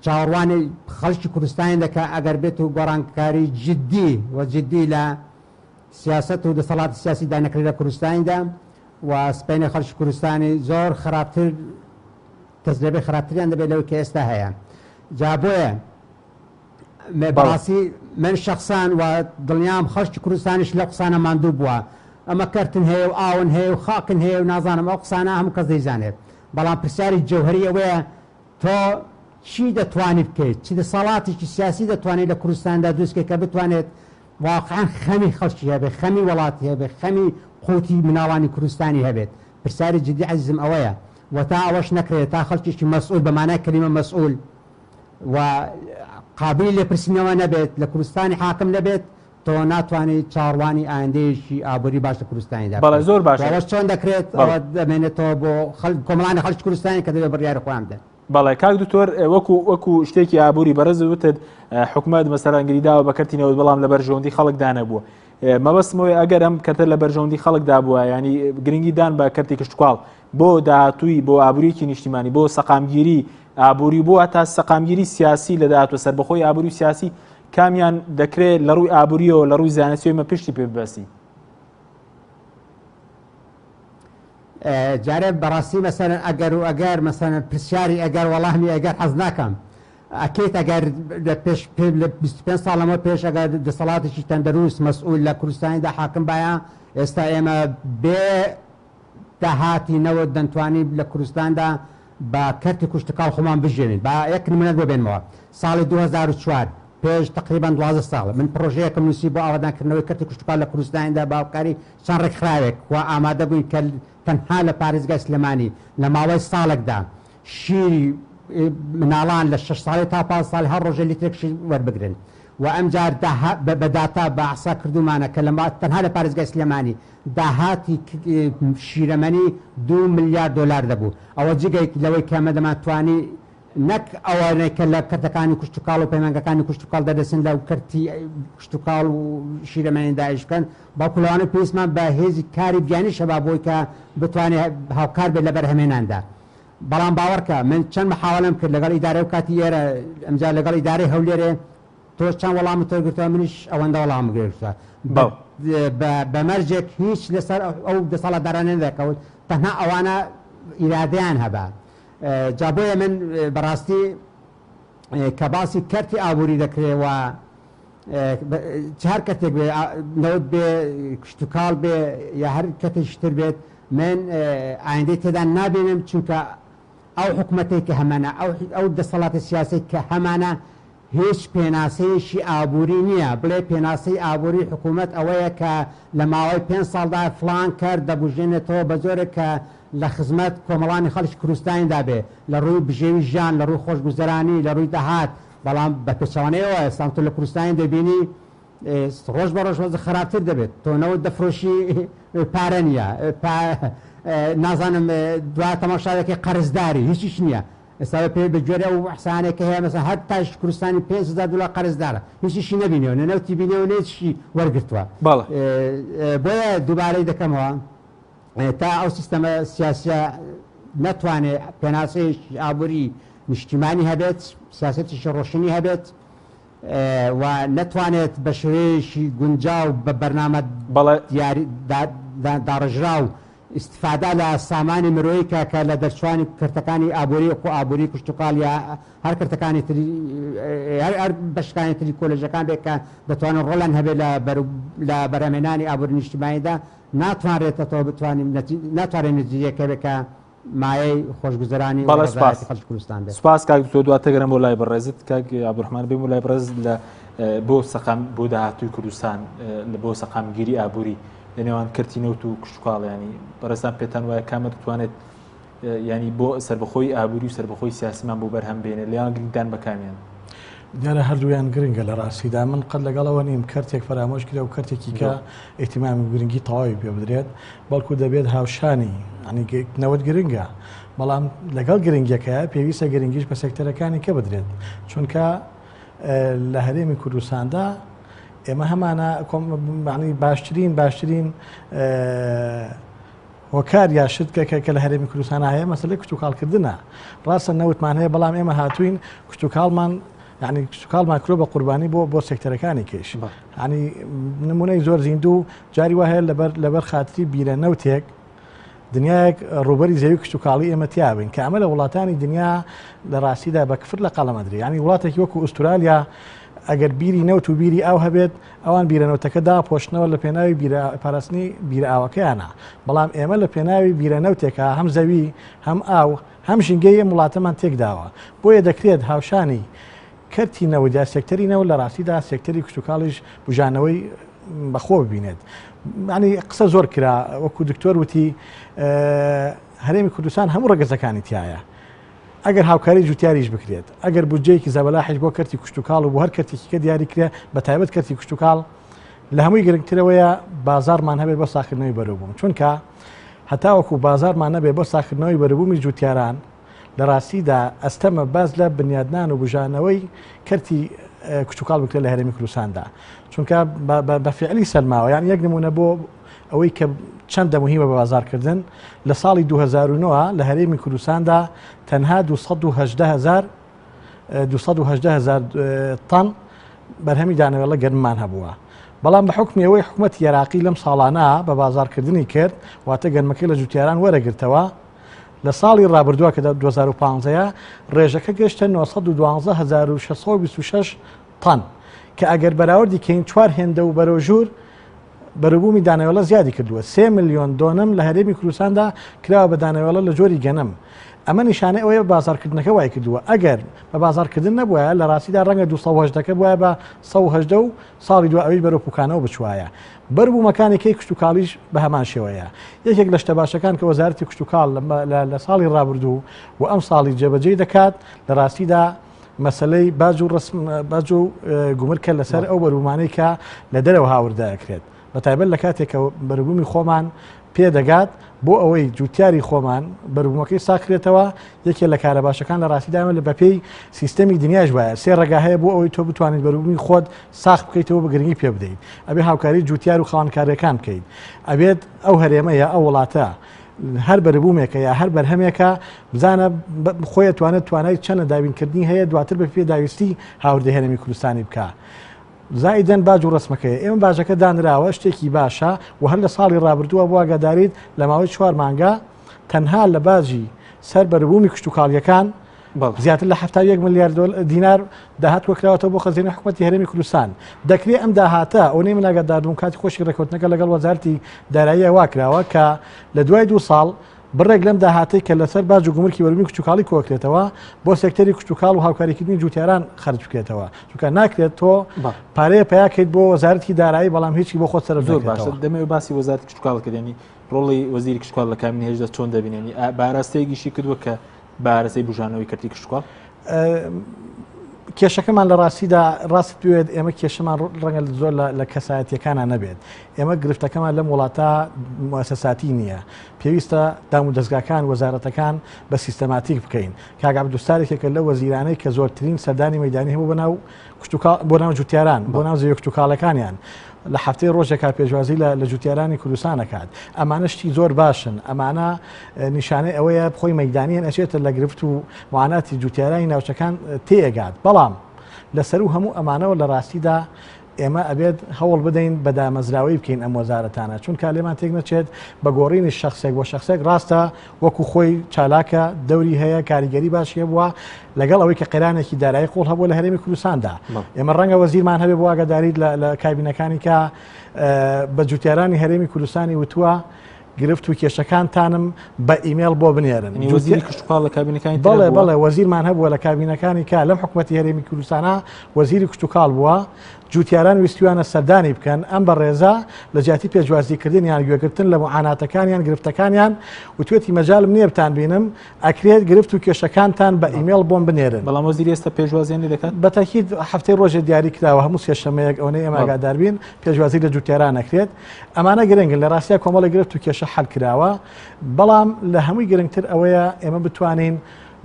چاوەڕوانی خەڵکی کوردستانی دەکە ئەگەر بێت و گۆڕانکاری جدی و جدی لە سیاست و دەسەڵاتی سیاسی دانەکرێت لە کوردستانیدا و سپینە خەڵکی کوردستانی زۆر خراپتر تەجربەی خراپتریان دەبێت لەوەی کە ئێستا هەیە جا بۆیە بەڕاستی من شخصان و دڵنیام خەڵکی کوردستانیش لە قسانە ماندوو بووە ئەمە کەرتن هەیە و ئاون هەیە و خاکن هەیە و نازانم ئەو قسانە هەموو کەس دەیزانێت بەڵام پرسیاری جەوهەری ئەوەیە تۆ چی دەتوانیت بکەیت چی دەسەڵاتێکی سیاسی دەتوانێت لە کوردستاندا دروستکەیت کە بتوانێت واقعا خەمی خەڵکی هەبێت خەمی وڵاتی هەبێت خەمی قوتی مناڵانی کوردستانی هەبێت پرسیاری جدی عزیزم ئەوەیە و تا ئەوەش نەکرێت تا خەڵکیی مەسئول بەمانای کەلیمە مەسئول و قابل لێپرسینەوە نەبێت لە کوردستانی حاکم نەبێت تۆ ناتوانێت چاڕوانی ئاەندەیەکی ئابووری باش لە کوردستانیدا بەڵێ زۆر باش ئەوەش چۆن دەکرێت ئەوە دەمێنێتەوە بۆ کۆمەڵانی خەڵکی کوردستانی کە دەبێت بڕیاری خۆیان بدەن بەڵێ کاک دکتۆر وەکو شتێکی ئابووری بەرز وتت حکومەت مەسەرانگریداوە بە کەرتینەوە بەڵام لە بەرژەوەندی خەڵکدا نەبووە مەبەستمەوەی ئەگەر ئەم کەتە لە بەرژەوەندی خەڵکدا بووە ینی گرنگی دان بە کەرتی کشتتوکاڵ بۆ داهاتووی بۆ ئابووریکی نیشتیمانی بۆ سەقامگیری ئابووری بووە تا سەقامگیری سیاسی لە داهاتوە سەربەخۆی ئابووری سیاسی کامیان دەکرێت لە ڕووی ئابووریەوە لە ڕووی زانستیەوە پشتی پێ ببەسی جارێ بەڕاستی مەسەرەن ئەگەر و ئەگەر مەسەرەن پرسیاری ئەگەر وەڵامی ئەگەر حەز ناکەم ئەکەیت ئەگەر لە 25 ساڵەمە پێش ئەگەر دەسەڵاتێکی تەندەروست مەسئول لە کوردستانیدا حاکم بایە ئێستا ئێمە بێ داهاتی نەوە دەتوانی لە کوردستاندا بە کەرتی کشتتوکاڵ خۆمان بژێنین با یەک نمونە بۆ بێنمەوە ساڵی 2004 پێش تقریبان 12 ساڵ من پرۆژەیەکم نووسی بۆ ئاوادانکردنەوەی کەرتی کشتتوکاڵ لە کوردستانیدا باوکاری چەند ڕێکخراوێک و ئامادە بووین کە تەنها لە پارێزگای سلێمانی لە ماوەی ساڵێکدا شیری مناڵان لە 6 ساڵی تا 5 ساڵی هەر ڕۆژە لیترێکشی وەربگرن و ئەمجار بەداتا بە عسا کردومانە کە تەنها لە پارێزگای سلێمانی داهاتی شیرەمەنی 2 ملیار دلار دەبوو ئەوە جگەیت لەوەی کە ئەمە دەماتوانی نەک ئەوانەی کە لە کەرتەکانی کشتتوکاڵ و پەیمانگەکانی کشتتوکاڵ دەدەسن لەو کەرتی کشتتوکاڵ و شیرەمەنی داعش بکەن باوکو لەوانە پێویستمان بە هێزی کاری بیانی شەبا بۆی کە بتوانێت هاوکار بێت لە بەرهەمێناندا بەڵام باوەڕکە من چەند محاوەڵەم کرد لەگەڵ ئیدارە و کاتی ئێرە ئەمجا لەگەڵ ئیدارەی هەولێرێ تۆ چەند وەڵام تۆ گرتووە منیش ئەوەندە وەڵام گرتووە بە مەرجێک هیچ لەسەر ئەو دەسەڵاتدارانە نەدەکەوت تەنها ئەوانە ئیرادەیان هەبا جا بۆیە من بەڕاستی کە باسی کەرتی ئابووری دەکرێتەوە هەر کەتێک بێ نەوت بێ کشتتوکاڵ بێ یا هەر کەتێکتر بێت من ئایندەی تێدا نابێنم چونکە ئەو حکوومەتێک کە هەمانە ئەو دەسەڵاتی سیاسی کە هەمانە هیچ پێناسەیەشی ئابووری نییە بڵێ پێناسەی ئابووری حکوومەت ئەوەیە کە لە ماوەی 5 ساڵدا فلان کرد دەبژێنێتەوە بە زۆرێک کە لە خزمەت کۆمەڵانی خەڵکی کوردستانیدا بێ لە ڕووی بژێوی ژیان لە ڕووی خۆشگوزەرانی لە ڕووی داهات بەڵام بە پێچەوانەیەوە ئێستا تۆ لە کوردستانی دەبینی ڕۆژ بە ڕۆژ وەزە خراپتر دەبێت تۆ نەوت دەفرۆشی پارە نییە نازانم دوای تەماشاوێکی قەرزداری هیچیش نییە ئێستا پێ بەگوێرە و حسانێکە هەیە مەسەن هەر تاش کوردستانی 5,000 دلار قەرزدارە هیچیشی نەبینەوە نەنەوتی بینەوە نێتشی وەرگرتووە بۆیە دووبارەی دەکەمەوە تا ئەو سیستەمە سیاسە نەتوانێت پێناسەیەکی ئابووری نیشتیمانی هەبێت سیاسەتیشی ڕۆشنی هەبێت و نەتوانێت بە شێوەیەکی گونجاو بە بەرنامە داڕژرا و استفاده لە سامانی مرۆیی کە لە دەرچوانی کەرتەکانی ئابووری و ئابووری کشتتوکاڵ یا هەر کەرتەکانی تری هەر بەشەکانی تری کۆلێژەکان بێت کە دەتوانن ڕۆڵیان هەبێت لە بەرهەمێنانی ئابووری نیشتیمانیدا ناتوانرێتەوە ناتوانێت نتیجەیەکە بێت کە مایەی خۆشگوزەرانی خەڵکی کوردستان بێت. سوپاس کاک تۆ دواتە گەرم بۆ لای بەڕێزت کاک عەبدوڕەحمان بێم و لای بەڕێز لە بۆ سەقام بۆ داهاتووی کوردستان بۆ سەقامگیری ئابووری لە نێوان کەرتینەوت و کشتتوکاڵ ینی بەڕێزان پێتان وایە کامە دەتوانێت ینی بۆ سەربەخۆی ئابووری و سەربەخۆی سیاسیمان بۆ بەرهەم بێنێ لەیان گرنگدان بەکامیان دیارە هەردوویان گرنگە لە ڕاستیدا من قەت لەگەڵەوە نیم کەرتێک فەرامۆش کرێ و کەرتێکی کە ئیحتیمامی گرنگی تەواوی پێ بدرێت بەڵکو دەبێت هاوشانی نەوەت گرنگە بەڵام لەگەڵ گرنگیەکە پێویستە گرنگیش بە سێکتەرەکانی کە بدرێت چونکە لە هەرێمی کوردستاندا ئێمە هەمانە باشترین هۆکار یا شتکە کە لە هەرێمی کوردستان هەیە مەسەلەی کشتتوکاڵکردنە ڕاستە نەوتمان هەیە بەڵام ئێمە هاتوین کشتتوکاڵمان یعنی کشتتوکاڵمان کرۆ بە قوربانی بۆ سێکتەرەکانی کێش ینی نمونەی زۆر زیندوو جاری وا هەیە لەبەر خاتری بیرە نەوتێک دنیایەک ڕوبەری زەوی کشتتوکاڵی ئێمە تیاوین کە ئەمە لە وڵاتانی دنیا لە ڕاستیدا بە کفر لە قەڵەمەدرێ ینی وڵاتێکی وەکو ئوسترالیا ئەگەر بیری نەوت و بیری ئاو هەبێت ئەوان بیرەنەوتەکەدا پۆشتنەوە لە پێناوی پاراستنی بیرە ئاوەکەیانە بەڵام ئێمە لە پێناوی بیرە نەوتێکە هەم زەوی هەم ئاو هەم ژینگەی وڵاتەمان تێکداوە بۆیە دەکرێت هاوشانی کەرتی نەوەدا سێکتەری نەوە لە ڕاستیدا سێکتەری کشتتوکاڵیش بژانەوەی بەخۆ ببینێت ینی قسە زۆر کرا وەکو دکتۆر وتی هەرێمی کوردستان هەموو ڕێگەزەکانی تایە ئەگەر هاوکاری جوتیاریش بکرێت ئەگەر بودجەیەکی زەبەلاحش بۆ کەرتی کشتتوکاڵ و بۆ هەر کەرتێکی کە دیاری کرێ بە تایبەت کەرتی کشتتوکاڵ لە هەمووی گرنگترەوەیە بازارمان هەبێت بۆ ساختکردنەوەی بەروبووم چونکە هەتاوەکو بازارمان نەبێت بۆ ساختکردنەوەی بەروبوومی جوتیاران لە ڕاستیدا ئەستەمە باز لە بنیادنان و بژانەوەی کەرتی کشتتوکاڵ بکرێت لە هەرێمی کوردستاندا چونکە بە فعلی سەلماوە یان یەک نمونە بۆ ئەوەی کە چەندە مهمە بە بازارکردن لە ساڵی 2009 لە هەرێمی کوردستاندا تەنها 218,000 تەن بەرهەمی دانەوێڵە گەرممان هەبووە بەڵام بە حکمی ئەوەی حکوومەتی عێراقی لەم ساڵانە بە بازارکردنی کرد واتە گەرمەکەی لە جوتیاران وەرەگرتەوە لە ساڵی ڕابردووە کە 2015 ڕێژەکە گەشتە 912,626 تەن کە ئەگەر بەراوردی کەین 4 هێندە و بەرەوژوور بەروبوومی دانەوێڵە زیادی کردووە 3 ملیۆن دۆنم لە هەرێمی کوردستاندا کراوە بە دانەوێڵە لە جۆری گەنم ئەمە نیشانەی ئەوەیە بازارکردنەکە وای کردووە ئەگەر بە بازارکردن نەبووە لە ڕاستیدا ڕەنگە 210 بووە بە 110 و ساڵی دو ئەوەی بەرەپوکانەوە بچوایە بەربوومەکانێکی کشتتوکاڵیش بە هەمان شێوەیە یەکێک لە شتە باشەکان کە وەزارەتی کشتتوکاڵ لە ساڵی ڕابردوو و ئەم ساڵی جێبەجێ دەکات لە ڕاستیدا مەسلەی باج و گومرکە لەسەر ئەو بەرومانەی کە لە دەرەوە هاوردایەکرێت بە تایبەت لە کاتێک کە بەروبوومی خۆمان پێدەگات بۆ ئەوەی جوتیاری خۆمان بەروبوومەکەی ساکرێتەوە یەکێک لە کارە باشەکان لە ڕاستیدامە لە بەپێی سیستەمی دنیاش وایە سێ ڕێگا هەیە بۆ ئەوەی تۆ بتوانیت بەروبوومی خۆت ساخت بکەیتەوە بە گرنگی پێ بدەیت ئەبێ هاوکاری جوتیار و خاوەنکاریەکان بکەیت ئەبێت ئەو هەرێمەیە ئەو وڵاتە هەر بەربوومێکە یا هەر بەرهەمێکە بزانە خۆی توانای چەنە دابینکردنی هەیە دواتر بە پێ داویستی هاوردەی هەرێمی کوردستانی بکە زائیدەن باج و ڕسمەکەی ئێمە باجەکە دانراوە شتێکی باشە و هەر لە ساڵی ڕابردووە بۆ ئاگاداریت لە ماوەی 4 مانگە تەنها لە باجی سەر بەربوومی کشتتوکاڵیەکان زیاتر لە 71 ملیارد دینار داهات وەکراوەتەوە بۆ خەزینەی حکوومەتی هەرێمی کوردستان دەکرێت ئەم داهاتە ئەو نەی من ئاگاداربووم کاتی خۆشی ڕێکەوتنەکە لەگەڵ وەزارەتی دارایی واکراوە کە لە دوای 2 ساڵ بڕێک لەم داهاتەی کە لەسەر باج و گومرکی بەروبوومی کشتتوکاڵی کۆکرێتەوە بۆ سێکتەری کشتتوکاڵ و هاوکاریکردنی جوتیاران خەرج بکرێتەوە چونکە ناکرێت تۆ پارەیە پیاکەیت بۆ وەزارەتی دارایی بەڵام هیچی بۆ خۆت سەرف زۆر باشە دەمەوێت باسی وەزارەتی کشتتوکاڵ کردێنی ڕۆڵی وەزیری کشتتوکاڵ لە کامین هێژدا چۆن دەبینێنی باراستەیەکیشی کردووە کە باراستەی بژانەوەی کەرتی کشتتوکاڵ کێشەکەمان لە ڕاستیدا ڕاست دوێت ئێمە کێشەمان ڕەنگە زۆر لە کەسایەتیەکانە نەبێت ئێمە گرفتەکەمان لەم وڵاتە موسەساتی نییە پێویستە دام و دەستگاکان وەزارەتەکان بە سیستەماتیک بکەین کاک عەبدولستارێکێکە لە وەزیرانەی کە زۆرترین سەردانی مەیدانی هەبوو بۆ ناو جوتیاران بۆ ناو زەوی کشتتوکاڵەکانیان لە هەفتەی ڕۆژێکا پێشوازی لە جوتیارانی کوردستان دەکات ئەمانە شتی زۆر باشن ئەمانە نیشانەی ئەوەیە خۆی مەیدانیان ئەچێتە لە گرفت و معاناتی جوتیارانی ناوچەکان تێگات بەڵام لەسەر و هەموو ئەمانەوە لە ڕاستیدا ئێمە ئەبێت هەوڵ بدەین بە دامەزراوی بکەین ئەم وەزارەتانە چونکە لێمان تێک نەچێت بە گۆڕینی شخصێک بۆ شخصێک ڕاستە وەکو خۆی چالاکە دەوری هەیە کاریگەری باشیە بووە لەگەڵ ئەوەی کە قەیرانێکی دارایی قوڵ هەبوو لە هەرێمی کوردستاندا ئێمە ڕەنگە وەزیرمان هەبێ بۆ ئاگاداریت لە کابینەکانی کە بە جوتیارانی هەرێمی کوردستانی وتووە گرفت و کێشەکانتانم بە ئیمێل بۆ بنێرن وەزیری کشتتوکاڵ لە کابینەکانی بەڵێ وەزیرمان هەبووە لە کابینەکانی کا لەم حکوومەتی هەرێمی کوردستانە وەزیری کشتتوکاڵ بووە جوتیاران ویستویانە سەردانی بکەن ئەم بە ڕێزا لە جیاتی پێشوازیکردنیان گوێگرتن لە معاناتەکانیان گرفتەکانیان وتوێتی مەجالم نییە بتان بینم ئەکرێت گرفت و کێشەکانتان بە ئیمێل بۆم بنێرن بەڵام وەزیری ئێستا پێشوازیانی دەکات بەتاکید هەفتەی ڕۆژێ دیاری کراوە هەموو سێشەمەیەک ئەوەی ئێمە ئاگاداربین پێشوازی لە جوتیاران نەکرێت ئەمانە گرنگن لە ڕاستیا کۆمەڵی گرفت و کێشە حەل کراوە بەڵام لە هەمووی گرنگتر ئەوەیە ئێمە بتوانین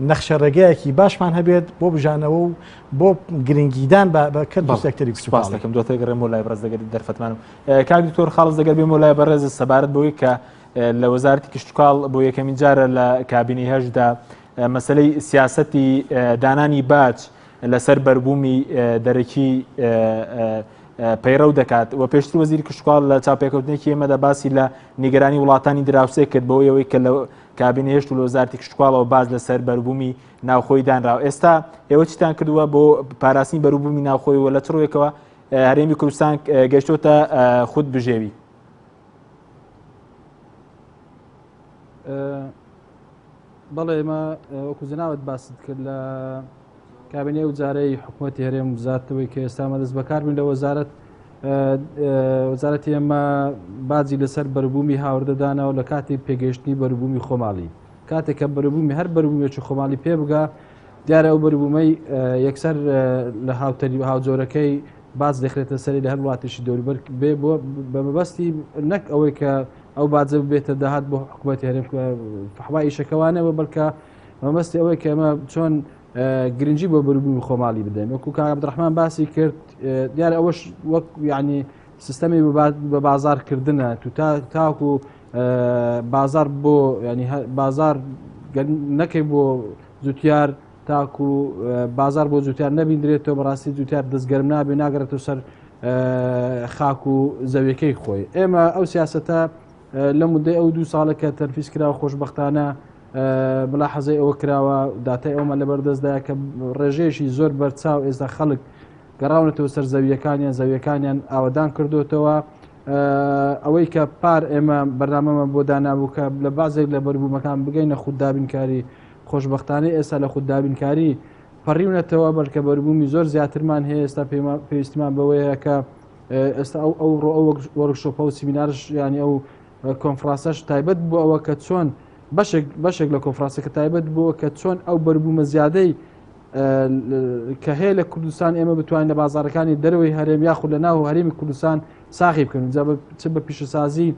نەخشە ڕێگایەکی باشمان هەبێت بۆ بژانەوە و بۆ گرنگیدان بە کەرد سێکتەری سوپاس دەکەم دواتر گەڕێم لای بەڕێز دەگەری دەرفەتمانم کاک دکتۆر خاڵز دەگەر بێمە لای بەڕێز سەبارەت بەوەی کە لە وەزارەتی کشتتوکاڵ بۆ یەکەمین جارە لە کابینی هەشدا مەسەلەی سیاسەتی دانانی باج لەسەر بەربوومی دەرەکی پەیڕەو دەکات و پێشتر وەزیری کشتتوکاڵ لە چاپێکەوتنێکی ئێمەدا باسی لە نیگەرانی وڵاتانی دراوسێ کرد بەوەی ئەوەی کە لە کابینە هێشت و لە وەزارەتی کشتتوکاڵەوە باز لەسەر بەربوومی ناوخۆی دانراوە ئێستا ئێوە چیتان کردووە بۆ پاراستنی بەربوومی ناوخۆی و لە چ ڕوویەکەوە هەرێمی کوردستان گەیشتۆتە خود بژێوی بەڵێ ئێمە وەکو جەناوت باست کرد لە کابینەی وزارەی حکوومەتی هەرێم وزارەتەوەی کە ئێستا مەدەست بەکاربوون لە وەزارەتی ئێمە باجی لەسەر بەربوومی هاوردەدانەوە لە کاتی پێگەشتنی بەربوومی خۆماڵی کاتێک کە بەربوومی هەر بەربوومێکی خۆماڵی پێ بگا دیارە ئەو بەربوومەی یەکسەر لە هاوجۆرەکەی باز دەخرێتە سەری لە هەر وڵاتێکی دەوروبەر بێ بە مەبەستی نەک ئەوەی کە ئەو باجە بێتە داهات بۆ حکوومەتی هەرێم فەحوای ئیشەکەوانەوە بەڵکە مەبەستی ئەوەی کە ئەمە چۆن گرنگی بۆ بەربوومی خۆماڵی بدەین وەکو کاک عەبدوڕەحمان باسی کرد دیارە ئەوەش وەک یعنی سیستەمی بە بازارکردنە تاکو بازار بۆ ینی بازار نەکەی بۆ جوتیار تاکو بازار بۆ جوتیار نەبیندرێتەوە بەڕاستی جوتیار دەستگەرم نابێ ناگرێتەوە سەر خاک و زەویەکەی خۆی ئێمە ئەو سیاسەتە لە مدەی ئەو 2 ساڵە کە تەرفیز کراوە خۆشبەختانە ملاحەزەی ئەوە کراوە داتای ئەومە لەبەردەستدایە کە ڕێژەیەشی زۆر بەرچاو ئێستا خەڵک گەڕاونەتەوە سەر زەویەکانیان ئاوەدان کردوتەوە ئەوەی کە پار ئێمە بەرنامەمە بۆ دانابوو کە لە بازێک لە بەربوومەکان بگەینە خوددابینکاری خۆشبەختانەی ئێستا لە خوددابینکاری پەڕیونەتەوە بەڵکە بەربوومی زۆر زیاترمان هەیە ئێستا پێویستمان بەوەیە کە ئێستا ئەو وەرکشۆپە و سیمینارش ینی ئەو کۆنفرانسەش تایبەت بوو ئەوە کە چۆن بەشێک لە کۆنفرانسەکە تایبەت بووە کە چۆن ئەو بەربوومە زیادەی کە هەیە لە کوردستان ئێمە بتوانین لە بازارەکانی دەروی هەرێم یاخود لە ناو هەرێمی کوردستان ساغی بکەن چ بە پیشەسازی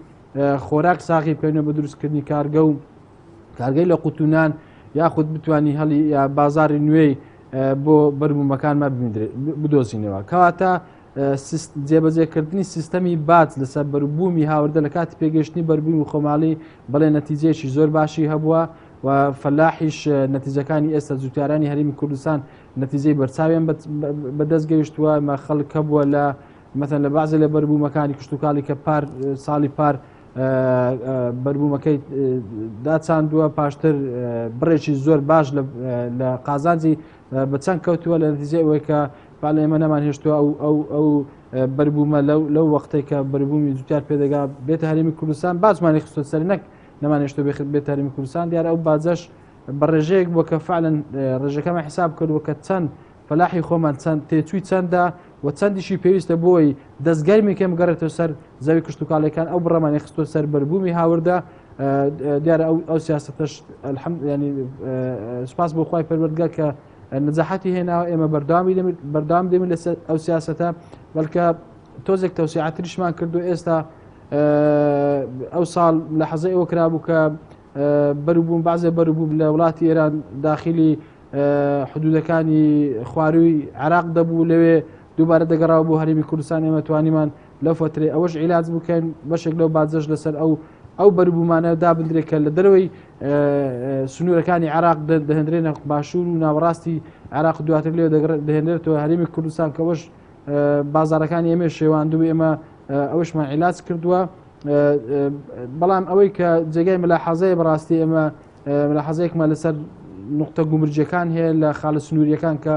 خۆراک ساغی بکەینە بە دروستکردنی کارگە و کارگەی لە قوتونان یاخود بتوانی هەڵی یا بازاری نوێی بۆ بەربوومەکانمان بدۆزینەوە کەواتە جێبەجێکردنی سیستەمی باج لەسەر بەربوومی هاوردە لە کاتی پێگەشتنی بەربوومی خۆماڵی بەڵێ نەتیجەیەکی زۆر باشی هەبووە و فەلاحیش نەتیجەکانی ئێستا جوتیارانی هەرێمی کوردستان نەتیجەی بەرچاویان بەدەست گەیشتووە مە خەڵک هەبووە لە مەثەن لە بەعزێ لە بەربوومەکانی کشتتوکاڵی کە ساڵی پار بەربوومەکەی داچاندووە پاشتر بڕێکی زۆر باش لە قازانجی بە چەند کەوتووە لە نتیجەی ئەوەی کە باڵ ئێمە نەمان هێشتووە ئەو بەربوومە لەو وەختەی کە بەربوومی جوتیار پێدەگا بێتە هەرێمی کوردستان بازمانی خستۆ سەری نەک نەمانێشتۆ بێتە هەرێمی کوردستان دیارە ئەو بازەش بە ڕێژەیەک بووە کە فعلەن ڕێژەکەمە حساب کردووە کە چەند فەلاحی خۆمان چەند تێچووی چەندە و چەندیشی پێویستە بۆی دەستگەرمی کەم گەڕێتەوە سەر زەوی کشتتوکاڵەکان ئەو بڕەمانی خستۆ سەر بەربوومی هاوردە دیارە ئەو سیاستەش ینی سوپاس بۆ خوای پەروەردگار کە نەجاحەتی هێناوە ئێمە بەردەوام دێمین لەسەر ئەو سیاسەتە بەڵکە تۆزێک تەوسیعاتریشمان کردو ئێستا ئەو ساڵ لە حەزای ئەوە کرابوو کە بەربووم بازێ بەربووم لە وڵاتی ئێران داخلی حدودەکانی خواروی عراق دەبوو لەوێ دووبارە دەگەڕاوە بۆ هەرێمی کوردستان ئێمە توانیمان لەو فترێ ئەوەش عیلاج بکەین بەشێک لەو بازەش لەسەر ئەو بەربوومانە دابدرێت کە لە دەرەوەی سنوورەکانی عراق دەهێنرێنە باشوور و ناوەڕاستی عراق دواتر لێ دەهێنرێتەوە هەرێمی کوردستان کەەوەش بازارەکانی ئێمە شێواندوو ئێمە ئەوەشمان عیلاج کردووە بەڵام ئەوەی کە جێگای مەلاحەزەیە بەڕاستی ئێمە مەلاحەزەیەکمان لەسەر نقطە گومرجەکان هەیە لە خاڵە سنووریەکان کە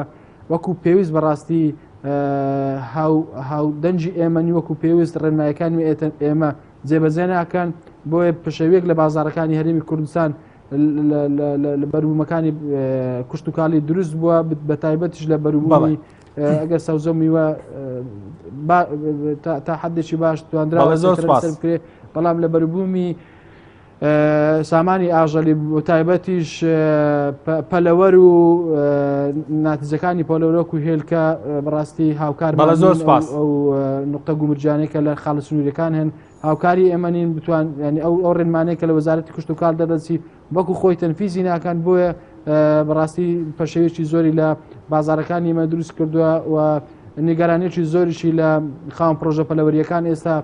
وەکو پێویست بەڕاستی هاو دەنجی ئێمە وەکو پێویست ڕێنمایەکانی ئێمە جێبەجێ ناکەن بۆیە پێشەوێک لە بازارەکانی هەرێمی کوردستان لە بەروبوومەکانی کوشت و کاڵی دروست بووە بە تایبەتیش لە بەروبوومی ئەگەر سەوزە میوە تا حدێکی باش توانرا بکرێت بەڵام لە بەروبوومی سامانی ئاژەلی بۆ تایبەتیش پەلەوەر و ناتیجەکانی پۆلەوەرۆک و هێلکە بەڕاستی هاوکار ئەو نقطە گومرجانێکە لە خاڵە سنوورەکان هەن هاوکاری ئێمەنین بتوان ینی ئەو ڕێنمانەیەکە لە وەزارەتی کوشت و کاڵ دەدەچی وەکو خۆی تەنفیزی ناکەن بۆیە بەڕاستی پەشەوێکی زۆری لە بازارەکانی ئێمە دروست کردووە و نیگەرانێکی زۆریشی لە خاوەن پرۆژە پەلەوەریەکان ئێستا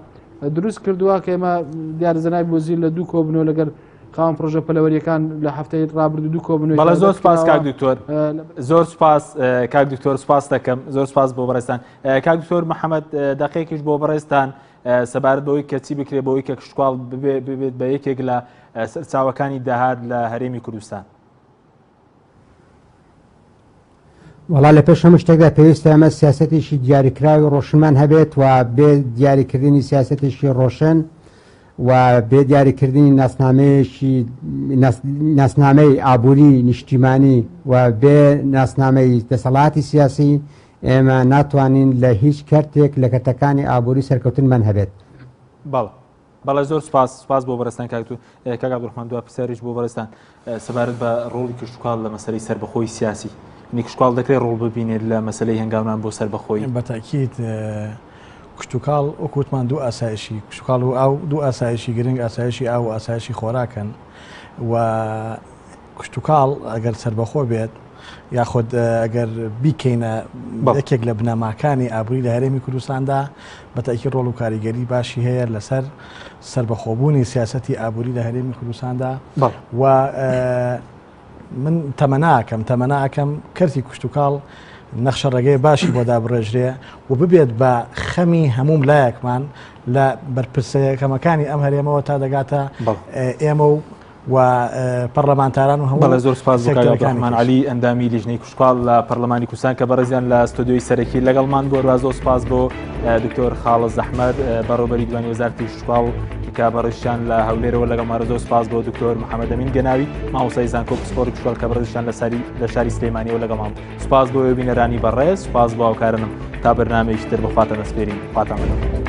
دروست کردووە کە ئێمە دیارزەنای بۆزی لە دوو کۆبنەوە لەگەر خاوەن پرۆژە پەلەوەریەکان لە هەفتەی ڕابردوو دوو کۆبنەوە. بەڵێ زۆر سپاس کاک دکتۆر، زۆر سپاس کاک دکتۆر، سپاس دەکەم، زۆر سپاس بۆ بەڕێستان. کاک دکتۆر محەممەد دەقێکیش بۆ بەڕێستان سەبارەت بەوەی کە چی بکرێت بەوەی کە کشتتوڵ ببێت بە یەکێک لە سەرچاوەکانی داهات لە هەرێمی کوردستان. وڵا لە پێش هەموو شتێکدا پێویستە ئەمە سیاسەتێکی دیاریکراوی ڕۆشنمان هەبێت و بێ دیاریکردنی سیاسەتێکی ڕۆشن و بێ دیاریکردنی ناسنامەی ئابووری نیشتیمانی و بێ ناسنامەی دەسەڵاتی سیاسی ئێمە ناتوانین لە هیچ کەرتێک لە کەرتەکانی ئابووری سەرکەوتنمان هەبێت. بەڵێ زۆر سپاس بۆ بەڕێستان کاک عەبدوڕەحمان دوای پرسیارێک بۆ بەڕێستان سەبارەت بە ڕۆڵی کشتتوکاڵ لە مەسەلەی سەربەخۆی سیاسی کشتتوکاڵ دەکرێت ڕۆڵ ببینێت لە مەسەلەی هەنگاومان بۆ سەربەخۆی. بەتاکید کشتتوکاڵ وەکوتمان دوو ئاسایشی کشتتوکاڵ و ئاو دوو ئاسایشی گرنگ ئاسایشی ئاو و ئاسایشی خۆراکەن و کشتتوکاڵ ئەگەر سەربەخۆ بێت یاخود ئەگەر بیکەینە یەکێک لە بنەماکانی ئابووری لە هەرێمی کوردستاندا بەتاکی ڕۆڵ و کاریگەری باشی هەیە لەسەر سەربەخۆبوونی سیاسەتی ئابووری لە هەرێمی کوردستاندا و من تەمەناکەم کەرتی کشتتوکاڵ نەخشە ڕێگەی باشی بۆ دابڕێژرێ و ببێت بە خەمی هەموو لایەکمان لە بەرپرسەکەمەکانی ئەم هەرێمەوە تا دەگاتە ئێمە و پەرلەمانتاران و هەموو. زۆر سپاس بۆ کاک عەبدوڕەحمان عەلی ئەندامی لیژنەی کشتتوکاڵ لە پەرلەمانی کوردستان کە بەڕێزیان لە ستۆدیۆی سەرەکی لەگەڵمان بووە. زۆر سپاس بۆ دکتۆر خاڵز ئەحمەد بەڕێوەبەری دوانی وەزارەتی کشتتوکاڵ کە بەڕێزیان لە هەولێرەوە لەگەڵمانە. زۆر سپاس بۆ دکتۆر محەممەد ئەمین گەناوی مامۆستای زانکۆ پسپۆڕی کشتتوکاڵ کە بەڕێزیان لە شاری سلێمانیەوە لەگەڵمان. سپاس بۆ بینەرانی بەڕێز، سپاس بۆ هاوکارانم تا بەرنامەیەکی تر بخواتە نەسپێرین خواتان لەگەڵ.